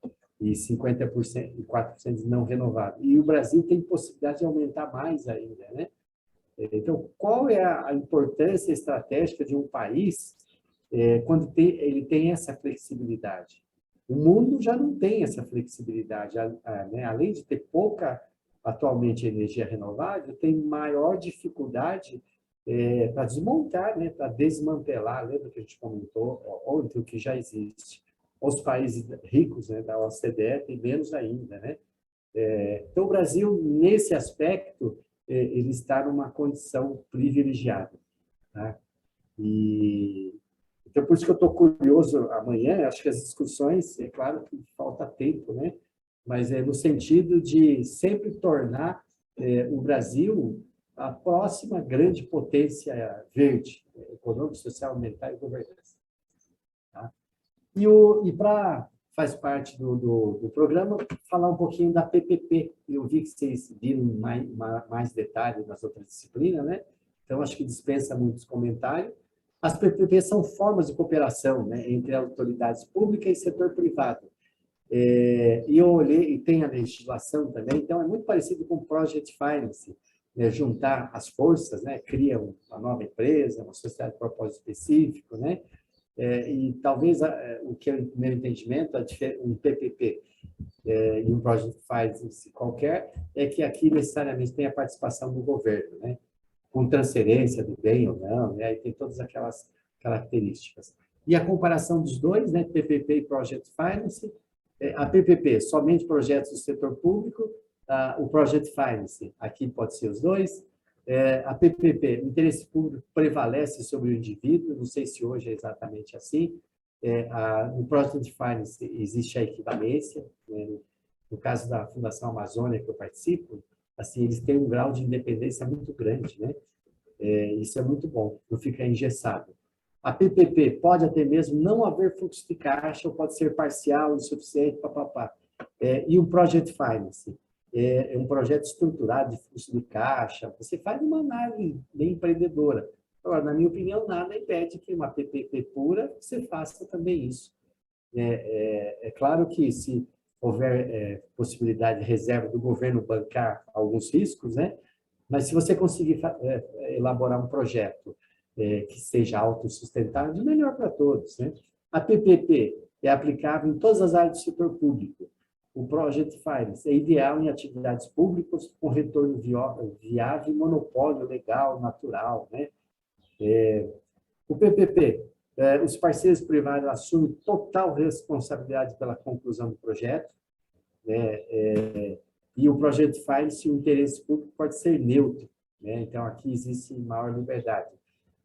e 50% e 4% de não renovável. E o Brasil tem possibilidade de aumentar mais ainda, né? Então, qual é a importância estratégica de um país quando ele tem essa flexibilidade? O mundo já não tem essa flexibilidade, né? Além de ter pouca, atualmente, energia renovável, tem maior dificuldade para desmontar, né? Para desmantelar, lembra que a gente comentou ontem, o que já existe. Os países ricos, né, da OCDE têm menos ainda, né? Então, o Brasil, nesse aspecto, ele está numa condição privilegiada, tá? Então, por isso que eu estou curioso amanhã, acho que as discussões, é claro que falta tempo, né? Mas no sentido de sempre tornar o Brasil a próxima grande potência verde, econômica, social, ambiental e governança. Tá? Faz parte do programa, falar um pouquinho da PPP. Eu vi que vocês viram mais detalhes nas outras disciplinas, né? Então, acho que dispensa muitos comentários. As PPP são formas de cooperação, né, entre autoridades públicas e setor privado. E eu olhei, e tem a legislação também, então é muito parecido com o Project Finance, né, juntar as forças, né, cria uma nova empresa, uma sociedade de propósito específico, né, e talvez o que é o meu entendimento, um PPP e um Project Finance qualquer, é que aqui necessariamente tem a participação do governo, né, com transferência do bem ou não, né, aí tem todas aquelas características. E a comparação dos dois, né, PPP e Project Finance, a PPP, somente projetos do setor público, o Project Finance, aqui pode ser os dois. A PPP, o interesse público prevalece sobre o indivíduo, não sei se hoje é exatamente assim. No Project Finance existe a equivalência, né? No caso da Fundação Amazônia, que eu participo, assim, eles têm um grau de independência muito grande, né? Isso é muito bom, não fica engessado. A PPP pode até mesmo não haver fluxo de caixa, ou pode ser parcial, insuficiente, papapá. E o Project Finance é um projeto estruturado de fluxo de caixa, você faz uma análise bem empreendedora. Agora, na minha opinião, nada impede que uma PPP pura você faça também isso. É claro que se houver possibilidade de reserva do governo bancar alguns riscos, né? Mas se você conseguir elaborar um projeto que seja autossustentável, melhor para todos, né? A PPP é aplicável em todas as áreas do setor público. O Project Finance é ideal em atividades públicas com retorno viável e monopólio legal, natural, né? O PPP, os parceiros privados assumem total responsabilidade pela conclusão do projeto. né? E o projeto faz se o interesse público pode ser neutro, né? Então, aqui existe maior liberdade.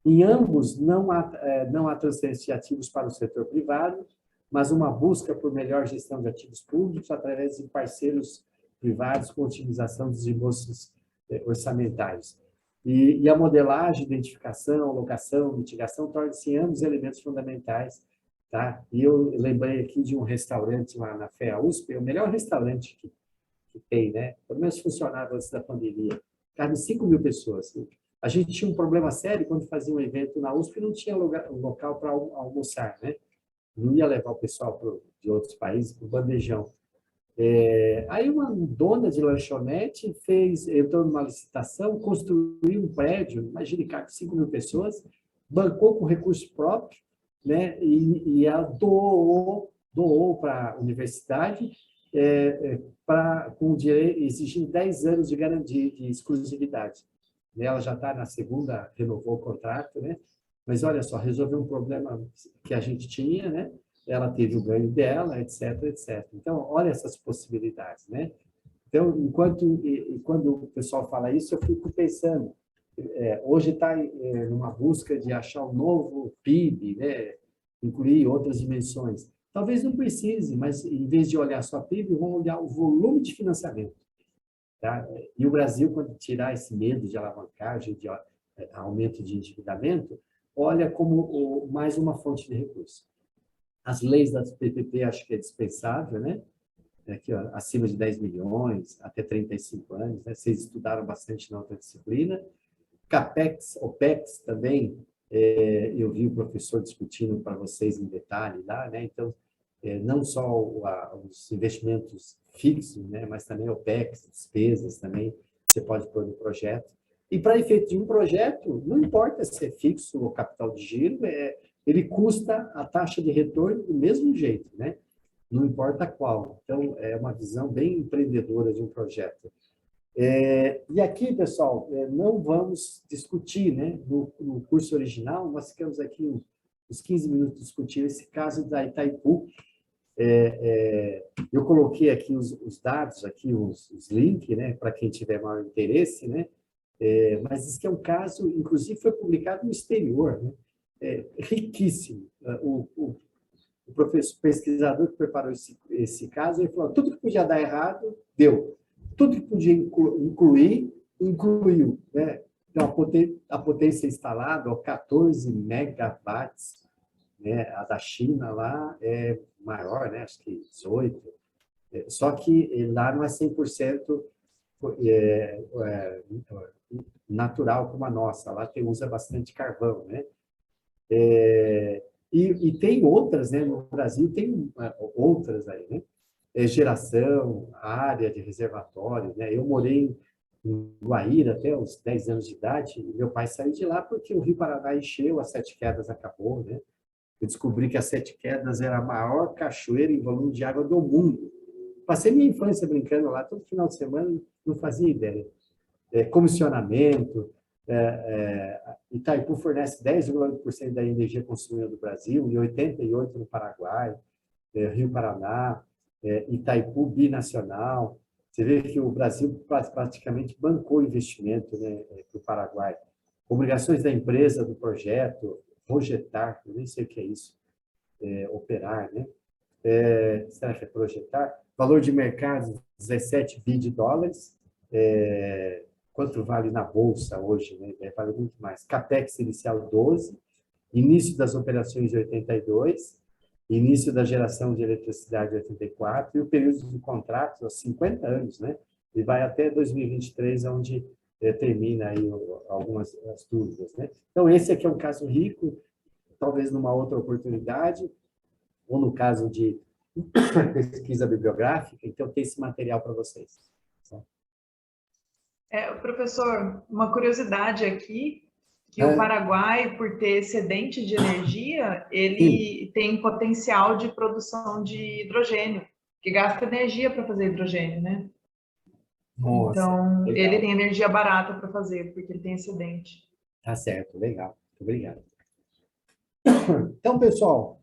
Em ambos, não há transferência de ativos para o setor privado, mas uma busca por melhor gestão de ativos públicos através de parceiros privados com otimização dos desembolsos orçamentários. E a modelagem, identificação, alocação, mitigação tornam-se ambos elementos fundamentais. Tá? E eu lembrei aqui de um restaurante lá na FEA USP, é o melhor restaurante que tem, né? Pelo menos funcionava antes da pandemia. Cabe 5.000 pessoas. A gente tinha um problema sério quando fazia um evento na USP e não tinha local para almoçar, né? Não ia levar o pessoal de outros países para o bandejão. Aí uma dona de lanchonete entrou numa licitação, construiu um prédio, imagine, cabe 5.000 pessoas, bancou com recurso próprio, né? E ela doou para a universidade, com direito, exigindo 10 anos de garantia de exclusividade. Ela já está na segunda, renovou o contrato, né? Mas olha só, resolveu um problema que a gente tinha, né? Ela teve o ganho dela, etc, etc. Então, olha essas possibilidades, né? Então, quando o pessoal fala isso, eu fico pensando, hoje está numa busca de achar um novo PIB, né? Incluir outras dimensões. Talvez não precise, mas em vez de olhar só PIB, vamos olhar o volume de financiamento. Tá? E o Brasil, quando tirar esse medo de alavancagem, de aumento de endividamento, olha como mais uma fonte de recurso. As leis das PPP acho que é dispensável, né? Aqui, ó, acima de 10 milhões, até 35 anos, né? Vocês estudaram bastante na outra disciplina. CAPEX, OPEX também, eu vi o professor discutindo para vocês em detalhe lá, né? Então, não só os investimentos fixos, né? Mas também OPEX, despesas também, você pode pôr no projeto. E para efeito de um projeto, não importa se é fixo ou capital de giro, ele custa a taxa de retorno do mesmo jeito, né? Não importa qual. Então, é uma visão bem empreendedora de um projeto. E aqui, pessoal, não vamos discutir, né? No curso original, nós ficamos aqui uns 15 minutos discutindo esse caso da Itaipu. Eu coloquei aqui os dados, aqui os links, né? Para quem tiver maior interesse, né? Mas isso que é um caso, inclusive, foi publicado no exterior, né? Riquíssimo. O professor pesquisador que preparou esse caso, ele falou, tudo que podia dar errado, deu. Tudo que podia incluir, incluiu, né? Então, a potência instalada, 14 megawatts, né? A da China lá é maior, né? Acho que 18. Só que lá não é 100% natural como a nossa. Lá usa bastante carvão, né? E tem outras, né? No Brasil tem outras aí, né? Geração, área de reservatório, né? Eu morei em Guaíra até os 10 anos de idade, e meu pai saiu de lá porque o Rio Paraná encheu, as Sete Quedas acabou, né? Eu descobri que as Sete Quedas era a maior cachoeira em volume de água do mundo. Passei minha infância brincando lá, todo final de semana, não fazia ideia. Comissionamento, Itaipu fornece 10,8% da energia consumida do Brasil e 88% no Paraguai, Rio Paraná, Itaipu binacional. Você vê que o Brasil praticamente bancou o investimento, né, para o Paraguai. Obrigações da empresa, do projeto, projetar, eu nem sei o que é isso, operar, né? Será que é projetar? Valor de mercado, 17 bi de dólares. Quanto vale na Bolsa hoje, né? Vale muito mais. CAPEX inicial 12, início das operações de 82, início da geração de eletricidade de 84 e o período de contratos, aos 50 anos, né? E vai até 2023, onde termina aí algumas as dúvidas, né? Então, esse aqui é um caso rico, talvez numa outra oportunidade, ou no caso de pesquisa bibliográfica, então tem esse material para vocês. Professor, uma curiosidade aqui, que o Paraguai, por ter excedente de energia, ele tem potencial de produção de hidrogênio, que gasta energia para fazer hidrogênio, né? Nossa, então, legal. ele tem energia barata para fazer, porque ele tem excedente. Tá certo, legal. Muito obrigado. Então, pessoal,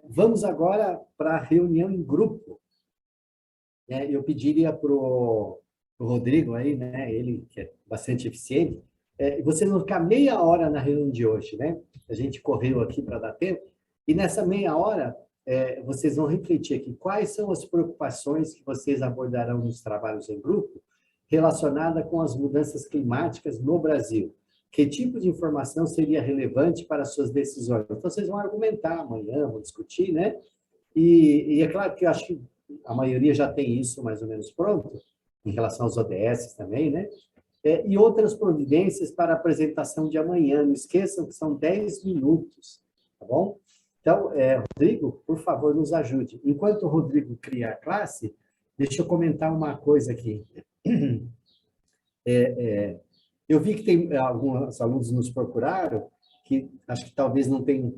vamos agora para a reunião em grupo. eu pediria para o Rodrigo aí, né, ele que é bastante eficiente, você não ficar meia hora na reunião de hoje, né? A gente correu aqui para dar tempo, e nessa meia hora, vocês vão refletir aqui quais são as preocupações que vocês abordarão nos trabalhos em grupo relacionada com as mudanças climáticas no Brasil. Que tipo de informação seria relevante para as suas decisões? Então, vocês vão argumentar amanhã, vão discutir, né? E é claro que eu acho que a maioria já tem isso mais ou menos pronto, em relação aos ODS também, né? E outras providências para a apresentação de amanhã. Não esqueçam que são 10 minutos, tá bom? Então, Rodrigo, por favor, nos ajude. Enquanto o Rodrigo cria a classe, deixa eu comentar uma coisa aqui. Eu vi que tem alguns alunos nos procuraram, que acho que talvez não tenham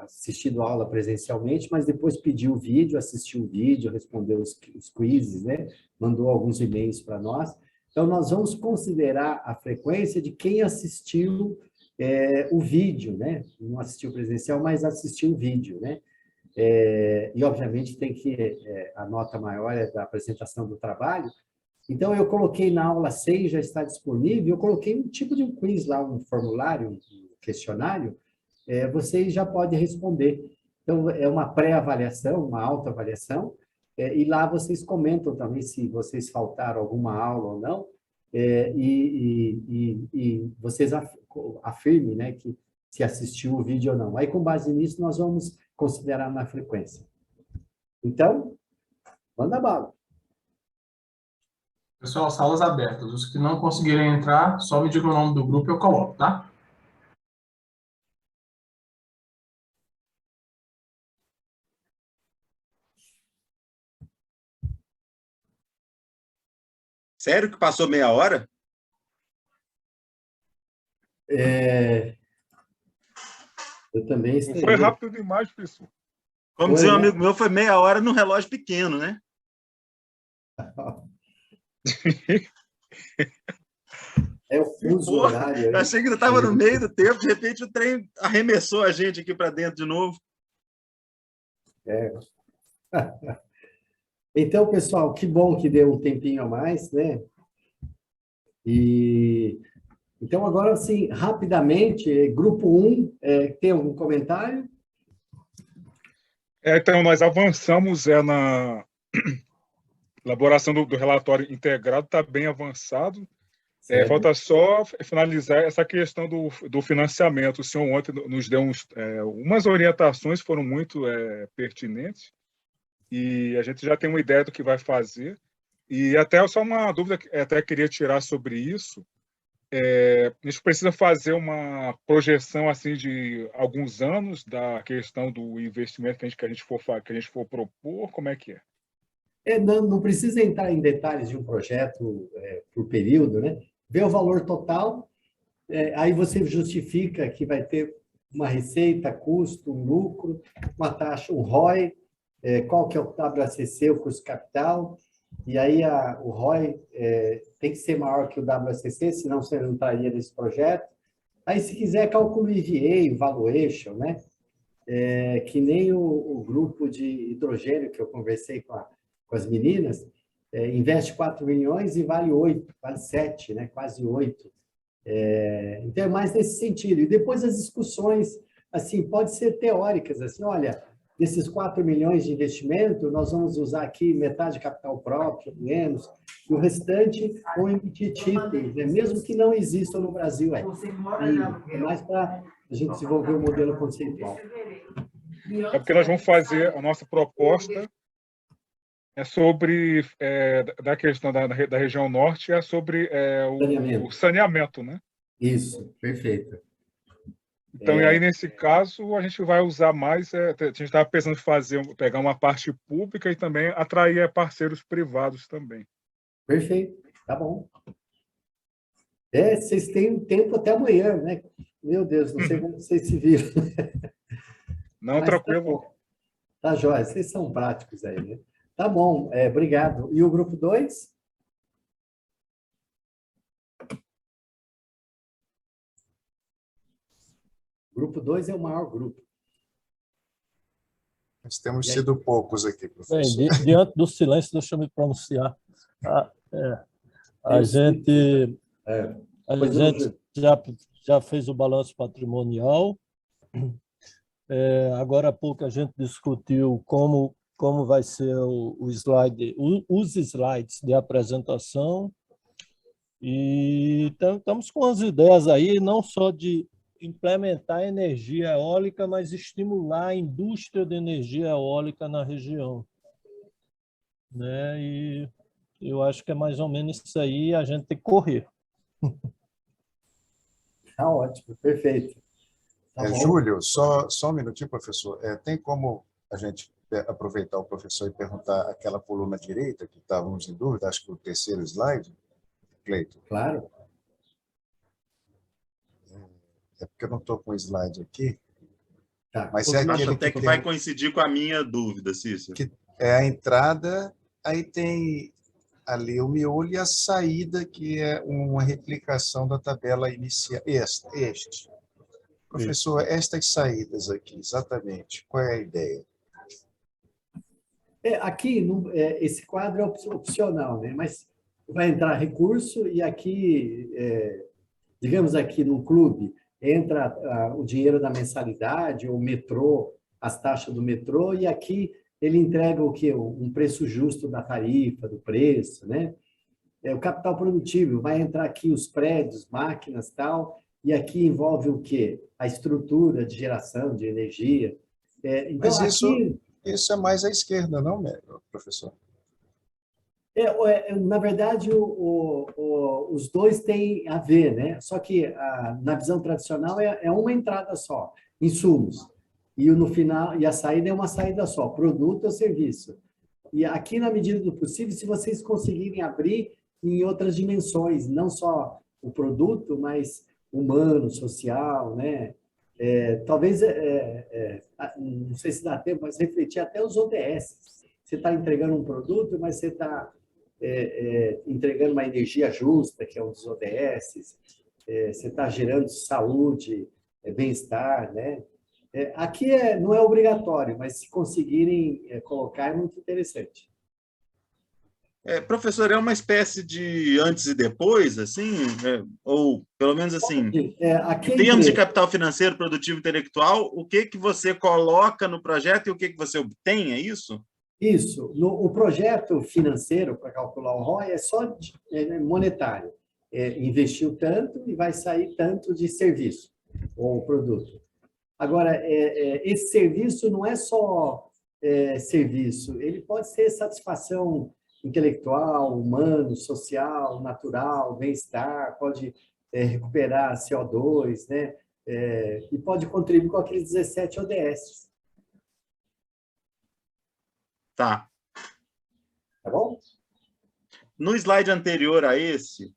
assistido a aula presencialmente, mas depois pediu o vídeo, assistiu o vídeo, respondeu os quizzes, né? Mandou alguns e-mails para nós. Então, nós vamos considerar a frequência de quem assistiu o vídeo, né? Não assistiu presencial, mas assistiu o vídeo, né? E, obviamente, tem que... a nota maior é da apresentação do trabalho. Então, eu coloquei na aula 6, já está disponível, eu coloquei um tipo de um quiz lá, um formulário, um questionário, vocês já podem responder. Então, é uma pré-avaliação, uma autoavaliação, e lá vocês comentam também se vocês faltaram alguma aula ou não, e vocês afirmem, né, que se assistiu o vídeo ou não. Aí, com base nisso, nós vamos considerar na frequência. Então, manda bala. Pessoal, salas abertas. Os que não conseguirem entrar, só me digam o nome do grupo e eu coloco, tá? Sério que passou meia hora? Eu também Não foi rápido demais, pessoal. Como dizia um amigo meu, foi meia hora num relógio pequeno, né? É o fuso horário. Eu achei que ainda estava no meio do tempo, de repente o trem arremessou a gente aqui para dentro de novo. Então, pessoal, que bom que deu um tempinho a mais, né? Então, agora, assim, rapidamente, grupo 1, tem algum comentário? Então, nós avançamos na elaboração do relatório integrado, está bem avançado. Falta só finalizar essa questão do financiamento. O senhor ontem nos deu umas orientações, foram muito pertinentes, e a gente já tem uma ideia do que vai fazer. E até só uma dúvida que até queria tirar sobre isso. A gente precisa fazer uma projeção assim de alguns anos da questão do investimento que a gente for propor, como é que é? Não precisa entrar em detalhes de um projeto por período, né? Vê o valor total, aí você justifica que vai ter uma receita, custo, um lucro, uma taxa, um ROI, qual que é o WACC, o custo capital, e aí o ROI tem que ser maior que o WACC, senão você não estaria nesse projeto. Aí, se quiser, calcula o EVA, o valuation, né? Que nem o grupo de hidrogênio que eu conversei com as meninas, investe 4 milhões e vale 8, vale 7, né? Quase 8. Então, é mais nesse sentido. E depois as discussões, assim, pode ser teóricas, assim, olha, desses 4 milhões de investimento, nós vamos usar aqui metade de capital próprio, menos, e o restante vão emitir títulos, né? Mesmo que não existam no Brasil. É mais para a gente desenvolver um modelo conceitual. É porque nós vamos fazer a nossa proposta sobre da questão da região norte, sobre o saneamento, né? Isso, perfeito. Então, e aí, nesse caso, a gente vai usar mais... a gente estava pensando em pegar uma parte pública e também atrair parceiros privados também. Perfeito, tá bom. Vocês têm tempo até amanhã, né? Meu Deus, não sei como vocês se viram. Não, mas tranquilo. Tá jóia, vocês são práticos aí, né? Tá bom, obrigado. E o grupo 2? Grupo 2 é o maior grupo. Nós temos sido poucos aqui, Bem, professor. diante do silêncio, deixa eu me pronunciar. A gente já fez o balanço patrimonial. Agora há pouco a gente discutiu como vai ser os slides de apresentação. E estamos com as ideias aí, não só de implementar energia eólica, mas estimular a indústria de energia eólica na região, né? E eu acho que é mais ou menos isso aí, a gente tem que correr. Tá ótimo, perfeito. Tá bom. Júlio, só um minutinho, professor. Tem como a gente aproveitar o professor e perguntar aquela coluna direita que estávamos em dúvida, acho que o terceiro slide, Cleiton? Claro. É porque eu não estou com o slide aqui. Tá. Mas acho até que vai coincidir com a minha dúvida, Cícero. Que é a entrada, aí tem ali o miolo e a saída, que é uma replicação da tabela inicial. Este. Professor, estas saídas aqui, exatamente, qual é a ideia? Aqui, esse quadro é opcional, né? Mas vai entrar recurso e aqui, digamos aqui no clube, entra o dinheiro da mensalidade, o metrô, as taxas do metrô, e aqui ele entrega o quê? Um preço justo da tarifa, do preço, né? O capital produtivo, vai entrar aqui os prédios, máquinas, tal, e aqui envolve o quê? A estrutura de geração de energia. Então, mas aqui, isso é mais à esquerda, não, professor? Na verdade, os dois têm a ver, né? Só que na visão tradicional é uma entrada só, insumos. E no final, e a saída é uma saída só, produto ou serviço. E aqui, na medida do possível, se vocês conseguirem abrir em outras dimensões, não só o produto, mas humano, social, né? Talvez, não sei se dá tempo, mas refletir até os ODS. Você está entregando um produto, mas você está entregando uma energia justa, que é um dos ODS. Você está gerando saúde, bem-estar, né? Aqui não é obrigatório, mas se conseguirem colocar, é muito interessante. Professor, é uma espécie de antes e depois, assim? Ou, pelo menos assim, em termos de capital financeiro, produtivo, intelectual, o que você coloca no projeto e o que você obtém, é isso? Isso. O projeto financeiro, para calcular o ROI, é só monetário. Investiu tanto e vai sair tanto de serviço ou produto. Agora, esse serviço não é só serviço, ele pode ser satisfação intelectual, humano, social, natural, bem-estar, pode recuperar CO2, né? E pode contribuir com aqueles 17 ODS. Tá. Tá bom? No slide anterior a esse,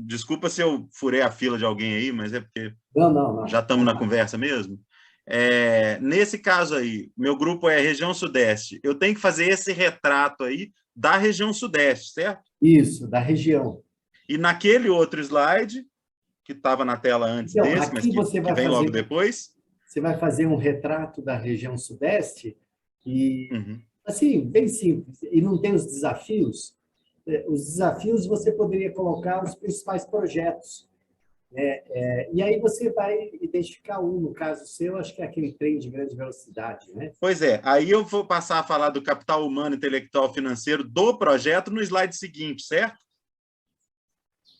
desculpa se eu furei a fila de alguém aí, mas é porque não. Já estamos na conversa mesmo. Nesse caso aí, meu grupo é região Sudeste, eu tenho que fazer esse retrato aí da região Sudeste, certo? Isso, da região. E naquele outro slide, que estava na tela antes desse, mas que vem logo depois... Você vai fazer um retrato da região Sudeste e, assim, bem simples, e não tem os desafios. Os desafios você poderia colocar os principais projetos. E aí você vai identificar no caso seu, acho que é aquele trem de grande velocidade, né? Pois aí eu vou passar a falar do capital humano, intelectual, financeiro do projeto no slide seguinte, certo?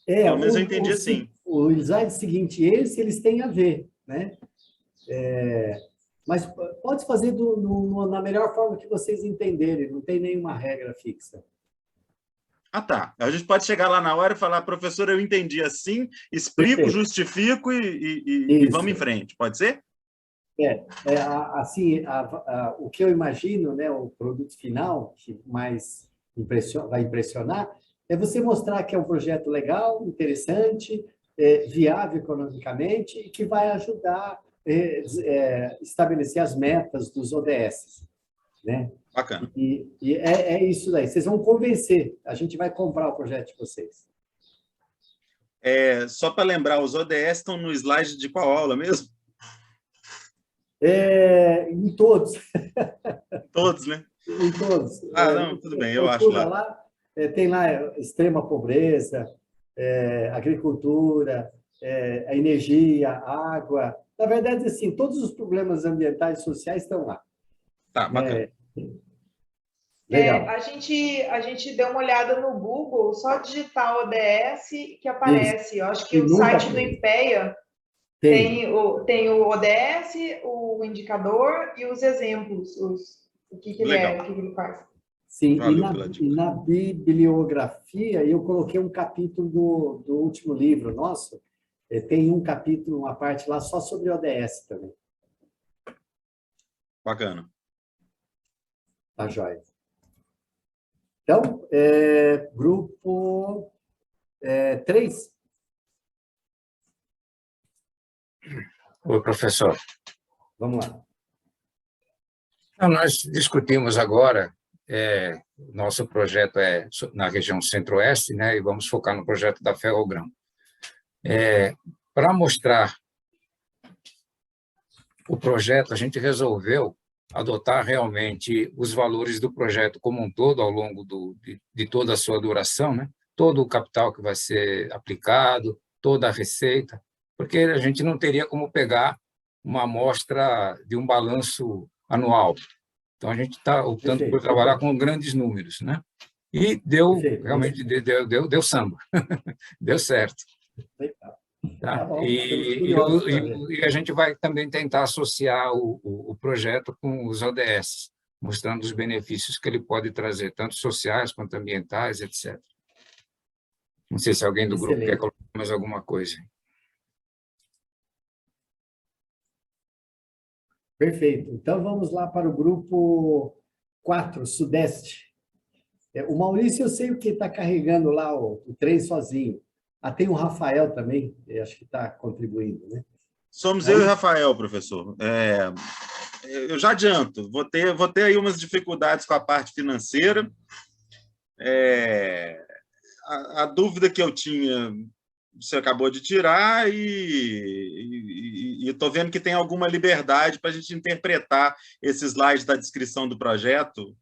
Pelo menos eu entendi assim. O slide seguinte e esse, eles têm a ver, né? Mas pode fazer na melhor forma que vocês entenderem, não tem nenhuma regra fixa. Ah, tá. A gente pode chegar lá na hora e falar, professor, eu entendi assim, explico, justifico e vamos em frente. Pode ser? Assim, o que eu imagino, né, o produto final, que mais vai impressionar, é você mostrar que é um projeto legal, interessante, viável economicamente e que vai ajudar a estabelecer as metas dos ODS, né? Bacana. E é isso daí. Vocês vão convencer. A gente vai comprar o projeto de vocês. Só para lembrar, os ODS estão no slide de qual aula mesmo? Em todos. Todos, né? Em todos. Não, tudo bem, eu acho lá. Lá tem lá extrema pobreza, agricultura, a energia, a água. Na verdade, assim, todos os problemas ambientais e sociais estão lá. Tá, bacana. Legal. A gente deu uma olhada no Google, só digitar ODS que aparece. Eu acho que o site do IPEA tem o ODS, o indicador e os exemplos, o que ele é, o que ele faz. Sim, e na bibliografia eu coloquei um capítulo do último livro nosso, tem um capítulo, uma parte lá só sobre ODS também. Bacana. Tá joia. Então, grupo 3. Oi, professor. Vamos lá. Então, nós discutimos agora, nosso projeto é na região centro-oeste, né, e vamos focar no projeto da Ferrogrão. Para mostrar o projeto, a gente resolveu adotar realmente os valores do projeto como um todo, ao longo de toda a sua duração, né? Todo o capital que vai ser aplicado, toda a receita, porque a gente não teria como pegar uma amostra de um balanço anual. Então, a gente está optando por trabalhar com grandes números, né? E realmente deu samba, deu certo. Tá? E a gente vai também tentar associar o projeto com os ODS, mostrando os benefícios que ele pode trazer, tanto sociais quanto ambientais, etc. Não sei se alguém do grupo quer colocar mais alguma coisa. Perfeito. Então, vamos lá para o grupo 4, Sudeste. O Maurício, eu sei o que está carregando lá o trem sozinho. Tem o Rafael também, acho que está contribuindo, né? Somos eu e o Rafael, professor. Eu já adianto, vou ter aí umas dificuldades com a parte financeira. A dúvida que eu tinha, você acabou de tirar, e estou vendo que tem alguma liberdade para a gente interpretar esses slides da descrição do projeto,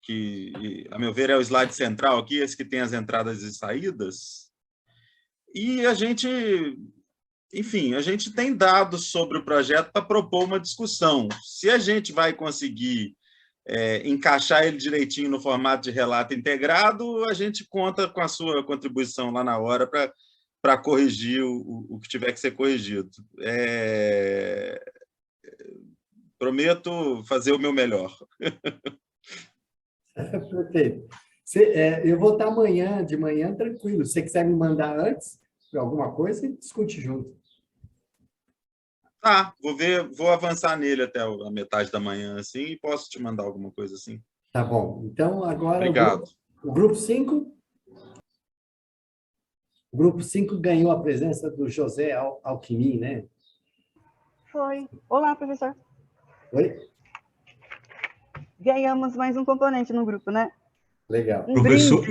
que, a meu ver, é o slide central aqui, esse que tem as entradas e saídas. E a gente, enfim, a gente tem dados sobre o projeto para propor uma discussão. Se a gente vai conseguir encaixar ele direitinho no formato de relato integrado, a gente conta com a sua contribuição lá na hora para corrigir o que tiver que ser corrigido. Prometo fazer o meu melhor. Perfeito. Eu vou estar de manhã, tranquilo. Se você quiser me mandar antes, alguma coisa, a gente discute junto. Tá, vou avançar nele até a metade da manhã, assim, e posso te mandar alguma coisa assim. Tá bom. Então, agora... Obrigado. O grupo 5? O grupo 5 ganhou a presença do José Alquimim, né? Foi. Olá, professor. Oi? Ganhamos mais um componente no grupo, né? Legal. Professor,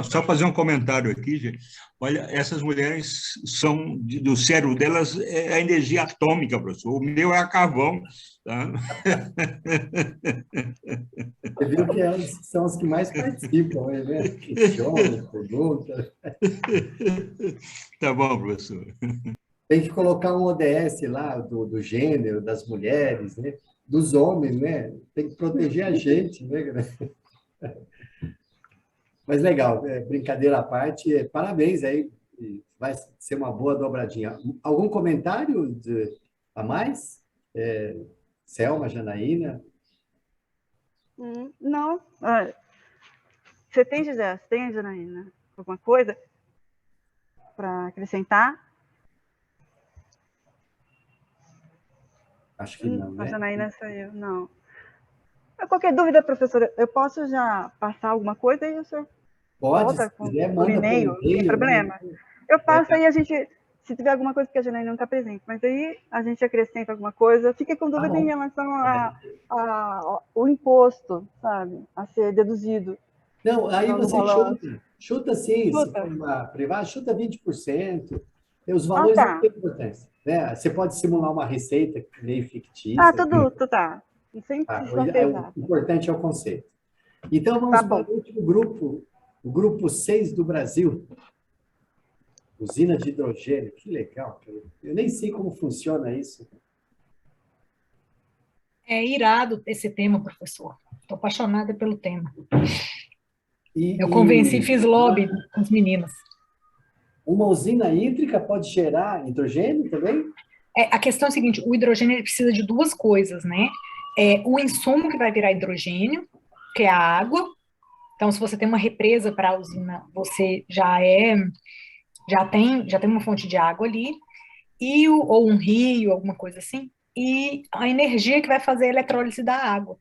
só fazer um comentário aqui, gente. Olha, essas mulheres são, do cérebro delas é a energia atômica, professor. O meu é a carvão. Tá? Você viu que elas são as que mais participam, né? Questionam, perguntam. Tá bom, professor. Tem que colocar um ODS lá do gênero, das mulheres, né? Dos homens, né? Tem que proteger a gente, né? Mas legal, brincadeira à parte, parabéns aí, vai ser uma boa dobradinha. Algum comentário a mais? Selma, Janaína? Não. Você tem, Gisele? Você tem, Janaína? Alguma coisa para acrescentar? Acho que não, né? A Janaína saiu, não. Qualquer dúvida, professora, eu posso já passar alguma coisa e o senhor volta com o e-mail, não tem problema. Eu passo aí, a gente, se tiver alguma coisa que a Janaína não está presente, mas aí a gente acrescenta alguma coisa. Fiquei com dúvida em relação ao imposto, sabe, a ser deduzido. Não, aí você chuta sim, se for uma privada, chuta 20%, Os valores não têm importância. Né? Você pode simular uma receita meio fictícia. Tudo tá. Isso é o importante é o conceito. Então, vamos para o último grupo, o grupo 6 do Brasil. Usina de hidrogênio. Que legal. Eu nem sei como funciona isso. É irado esse tema, professor. Estou apaixonada pelo tema. Eu convenci, fiz lobby com as meninas. Uma usina hídrica pode gerar hidrogênio também? A questão é a seguinte, o hidrogênio ele precisa de duas coisas, né? O insumo que vai virar hidrogênio, que é a água. Então, se você tem uma represa para a usina, você já tem uma fonte de água ali, ou um rio, alguma coisa assim, e a energia que vai fazer a eletrólise da água.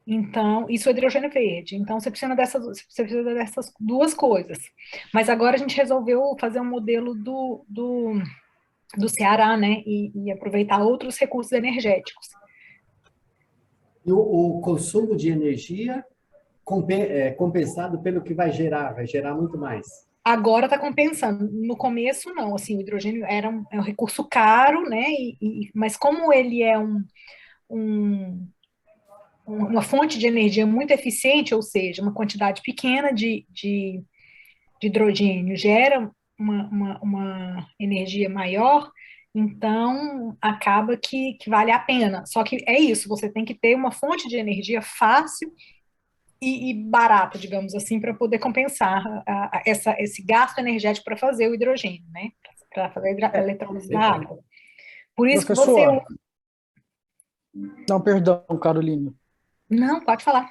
Então, isso é hidrogênio verde. Então, você precisa dessas duas coisas. Mas agora a gente resolveu fazer um modelo do Ceará, né? E aproveitar outros recursos energéticos. E o consumo de energia compensado pelo que vai gerar muito mais. Agora está compensando. No começo, não. Assim, o hidrogênio é um recurso caro, né? Mas como ele é uma fonte de energia muito eficiente, ou seja, uma quantidade pequena de hidrogênio gera uma energia maior, então acaba que vale a pena. Só que é isso, você tem que ter uma fonte de energia fácil e barata, digamos assim, para poder compensar esse gasto energético para fazer o hidrogênio, né? Para fazer a eletrólise da água. Por isso que você... Não, perdão, Carolina. Não, pode falar.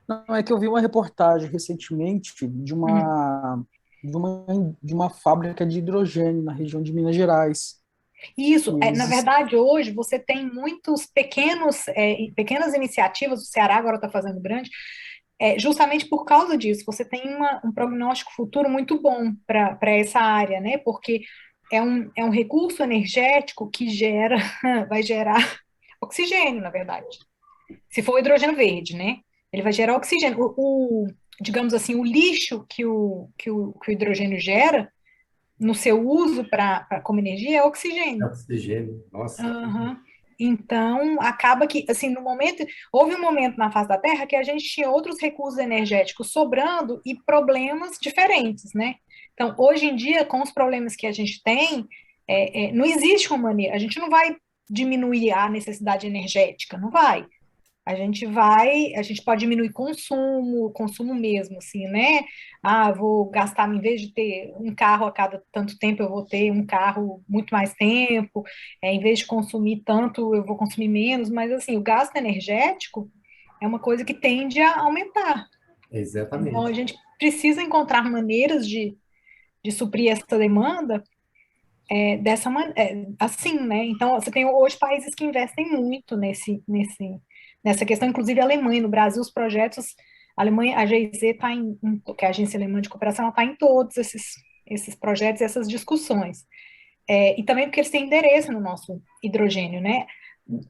Não, é que eu vi uma reportagem recentemente de uma fábrica de hidrogênio na região de Minas Gerais. Isso, na verdade, hoje você tem muitos pequenas iniciativas, o Ceará agora está fazendo grande, justamente por causa disso, você tem um prognóstico futuro muito bom para essa área, né? Porque é um recurso energético que vai gerar oxigênio, na verdade. Se for o hidrogênio verde, né? Ele vai gerar oxigênio. Digamos assim, o lixo que o hidrogênio gera, no seu uso como energia, é oxigênio. É oxigênio, nossa. Uhum. Então, acaba que, assim, houve um momento na face da Terra que a gente tinha outros recursos energéticos sobrando e problemas diferentes, né? Então, hoje em dia, com os problemas que a gente tem, não existe uma maneira, a gente não vai diminuir a necessidade energética, não vai. A gente pode diminuir consumo mesmo, assim, né? Vou gastar, em vez de ter um carro a cada tanto tempo, eu vou ter um carro muito mais tempo, em vez de consumir tanto, eu vou consumir menos, mas, assim, o gasto energético é uma coisa que tende a aumentar. Exatamente. Então, a gente precisa encontrar maneiras de suprir essa demanda dessa maneira, assim, né? Então, você tem hoje países que investem muito nessa questão, inclusive a Alemanha. No Brasil, os projetos, a Alemanha, a GIZ está que é a Agência Alemã de Cooperação, ela está em todos esses projetos, essas discussões. E também porque eles têm interesse no nosso hidrogênio, né?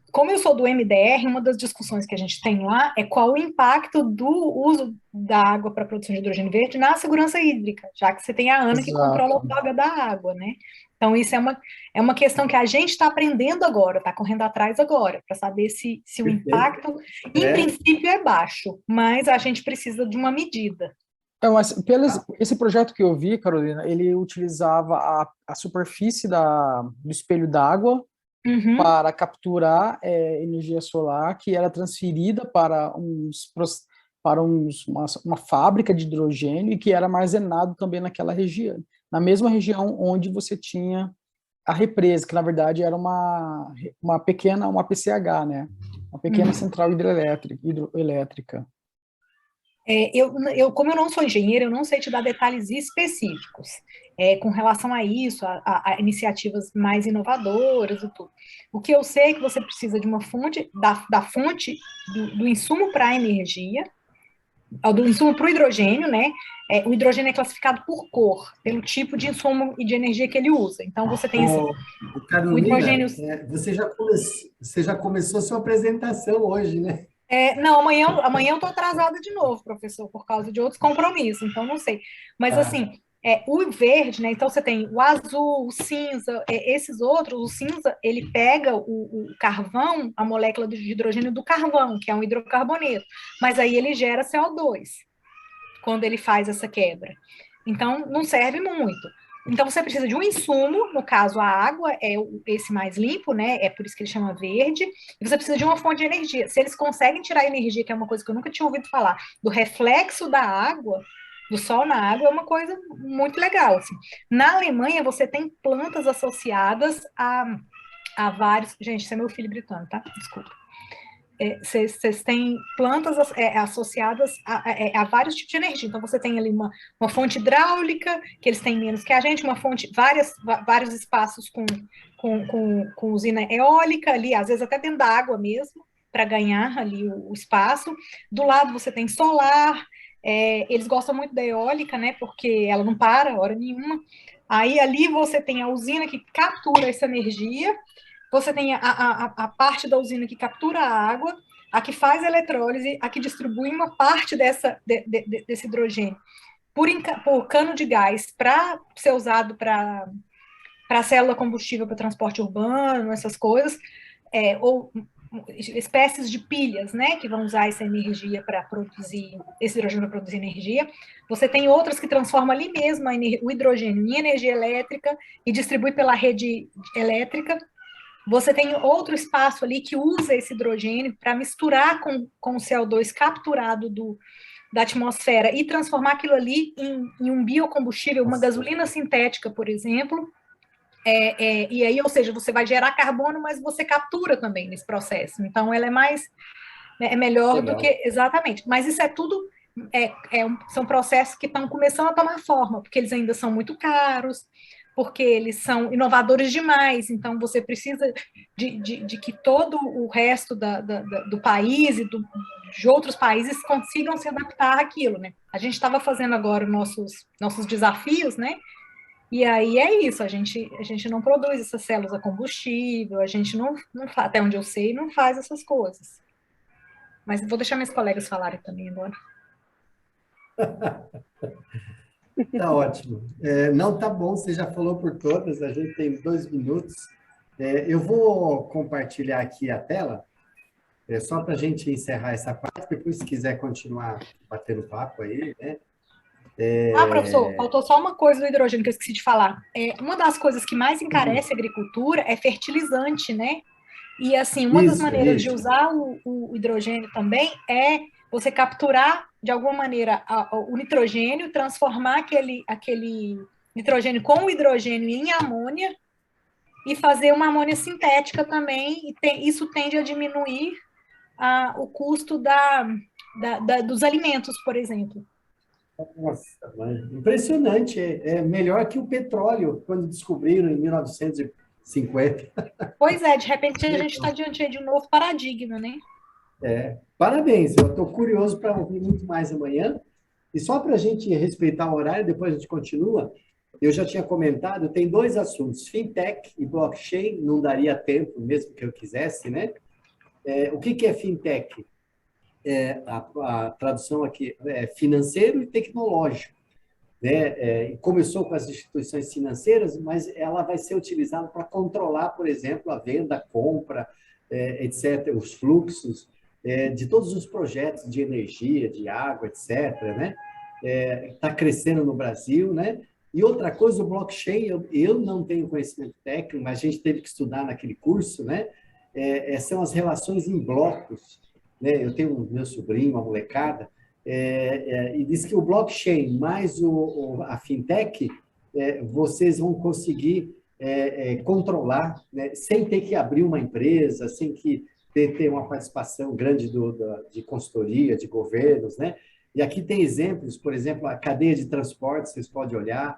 Como eu sou do MDR, uma das discussões que a gente tem lá é qual o impacto do uso da água para a produção de hidrogênio verde na segurança hídrica, já que você tem a ANA que controla o paga da água, né? Então, isso é uma questão que a gente está aprendendo agora, está correndo atrás agora, para saber se o impacto, em princípio, é baixo, mas a gente precisa de uma medida. Mas esse projeto que eu vi, Carolina, ele utilizava a superfície do espelho d'água para capturar energia solar que era transferida para uma fábrica de hidrogênio e que era armazenado também naquela região, na mesma região onde você tinha a represa, que na verdade era uma PCH, né? Uma pequena central hidroelétrica. Como eu não sou engenheira, eu não sei te dar detalhes específicos com relação a isso, a iniciativas mais inovadoras e tudo. O que eu sei é que você precisa de uma fonte, da fonte do insumo para a energia, do insumo para o hidrogênio, né? O hidrogênio é classificado por cor, pelo tipo de insumo e de energia que ele usa. Então, você tem Carolina, o hidrogênio... Você já começou a sua apresentação hoje, né? Não, amanhã eu estou atrasada de novo, professor, por causa de outros compromissos, então não sei. Mas, assim, O verde, né? Então você tem o azul, o cinza, esses outros, o cinza, ele pega o carvão, a molécula de hidrogênio do carvão, que é um hidrocarboneto, mas aí ele gera CO2 quando ele faz essa quebra. Então, não serve muito. Então, você precisa de um insumo, no caso, a água é esse mais limpo, né? É por isso que ele chama verde. E você precisa de uma fonte de energia. Se eles conseguem tirar a energia, que é uma coisa que eu nunca tinha ouvido falar, do reflexo da água, do sol na água, é uma coisa muito legal. Assim. Na Alemanha, você tem plantas associadas a vários... Gente, esse é meu filho gritando, tá? Desculpa. Vocês têm plantas associadas a vários tipos de energia. Então, você tem ali uma fonte hidráulica, que eles têm menos que a gente, uma fonte, vários espaços com usina eólica ali, às vezes até dentro da água mesmo, para ganhar ali o espaço. Do lado, você tem solar, eles gostam muito da eólica, né, porque ela não para hora nenhuma. Aí, ali, você tem a usina que captura essa energia. Você tem a parte da usina que captura a água, a que faz a eletrólise, a que distribui uma parte desse hidrogênio por cano de gás para ser usado para célula combustível para transporte urbano, essas coisas, ou espécies de pilhas, né, que vão usar essa energia para produzir, esse hidrogênio para produzir energia. Você tem outras que transformam ali mesmo o hidrogênio em energia elétrica e distribui pela rede elétrica. Você tem outro espaço ali que usa esse hidrogênio para misturar com o CO2 capturado da atmosfera e transformar aquilo ali em um biocombustível, uma gasolina sintética, por exemplo. E aí, ou seja, você vai gerar carbono, mas você captura também nesse processo. Então, ela é melhor do que... Exatamente. Mas isso é tudo... são processos que estão começando a tomar forma, porque eles ainda são muito caros, porque eles são inovadores demais, então você precisa de que todo o resto do país e de outros países consigam se adaptar àquilo, né? A gente estava fazendo agora nossos desafios, né? E aí é isso, a gente não produz essas células a combustível, a gente não até onde eu sei, não faz essas coisas. Mas vou deixar meus colegas falarem também agora. Tá ótimo. Não, tá bom, você já falou por todas, a gente tem 2 minutos. Eu vou compartilhar aqui a tela, só para a gente encerrar essa parte, depois se quiser continuar batendo papo aí, né? Professor, faltou só uma coisa do hidrogênio que eu esqueci de falar. Uma das coisas que mais encarece a agricultura é fertilizante, né? E, assim, uma das maneiras de usar o hidrogênio também é você capturar, de alguma maneira, o nitrogênio, transformar aquele nitrogênio com o hidrogênio em amônia e fazer uma amônia sintética também, e isso tende a diminuir o custo dos alimentos, por exemplo. Nossa, impressionante, é melhor que o petróleo, quando descobriram em 1950. Pois é, de repente a gente está diante de um novo paradigma, né? Parabéns, eu estou curioso para ouvir muito mais amanhã. E só para a gente respeitar o horário, depois a gente continua, eu já tinha comentado, tem 2 assuntos, fintech e blockchain, não daria tempo mesmo que eu quisesse, né? O que é fintech? A tradução aqui é financeiro e tecnológico. Né? Começou com as instituições financeiras, mas ela vai ser utilizada para controlar, por exemplo, a venda, a compra, etc., os fluxos de todos os projetos de energia, de água, etc., né? Está crescendo no Brasil, né? E outra coisa, o blockchain, eu não tenho conhecimento técnico, mas a gente teve que estudar naquele curso, né? São as relações em blocos, né? Eu tenho um meu sobrinho, uma molecada, e diz que o blockchain mais a fintech, vocês vão conseguir controlar, né? Sem ter que abrir uma empresa, sem que ter uma participação grande de consultoria, de governos, né? E aqui tem exemplos, por exemplo, a cadeia de transporte, vocês podem olhar,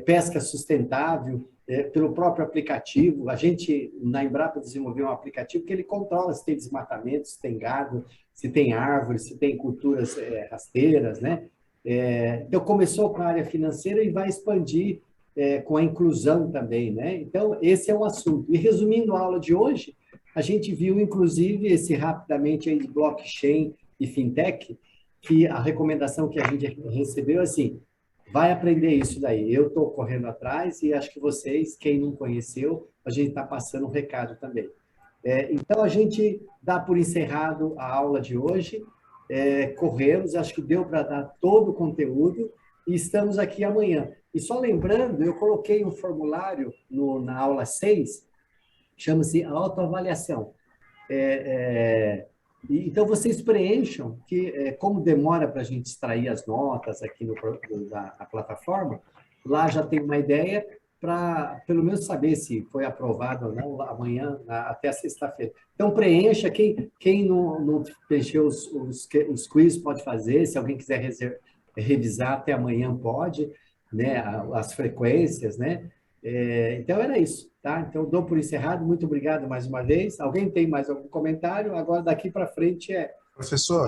pesca sustentável, pelo próprio aplicativo. A gente, na Embrapa, desenvolveu um aplicativo que ele controla se tem desmatamento, se tem gado, se tem árvores, se tem culturas rasteiras, né? Então, começou com a área financeira e vai expandir com a inclusão também, né? Então, esse é um assunto. E resumindo a aula de hoje, a gente viu, inclusive, esse rapidamente aí de blockchain e fintech, que a recomendação que a gente recebeu é assim, vai aprender isso daí. Eu estou correndo atrás e acho que vocês, quem não conheceu, a gente está passando um recado também. Então, a gente dá por encerrado a aula de hoje. Corremos, acho que deu para dar todo o conteúdo e estamos aqui amanhã. E só lembrando, eu coloquei um formulário na aula 6, chama-se autoavaliação. Então, vocês preencham, que como demora para a gente extrair as notas aqui na plataforma, lá já tem uma ideia para, pelo menos, saber se foi aprovado ou não amanhã, até sexta-feira. Então, preencha. Quem não preencheu os quiz pode fazer. Se alguém quiser revisar até amanhã, pode, né? As frequências, né? Então, era isso, tá? Então, dou por encerrado. Muito obrigado mais uma vez. Alguém tem mais algum comentário? Agora, daqui para frente Professor,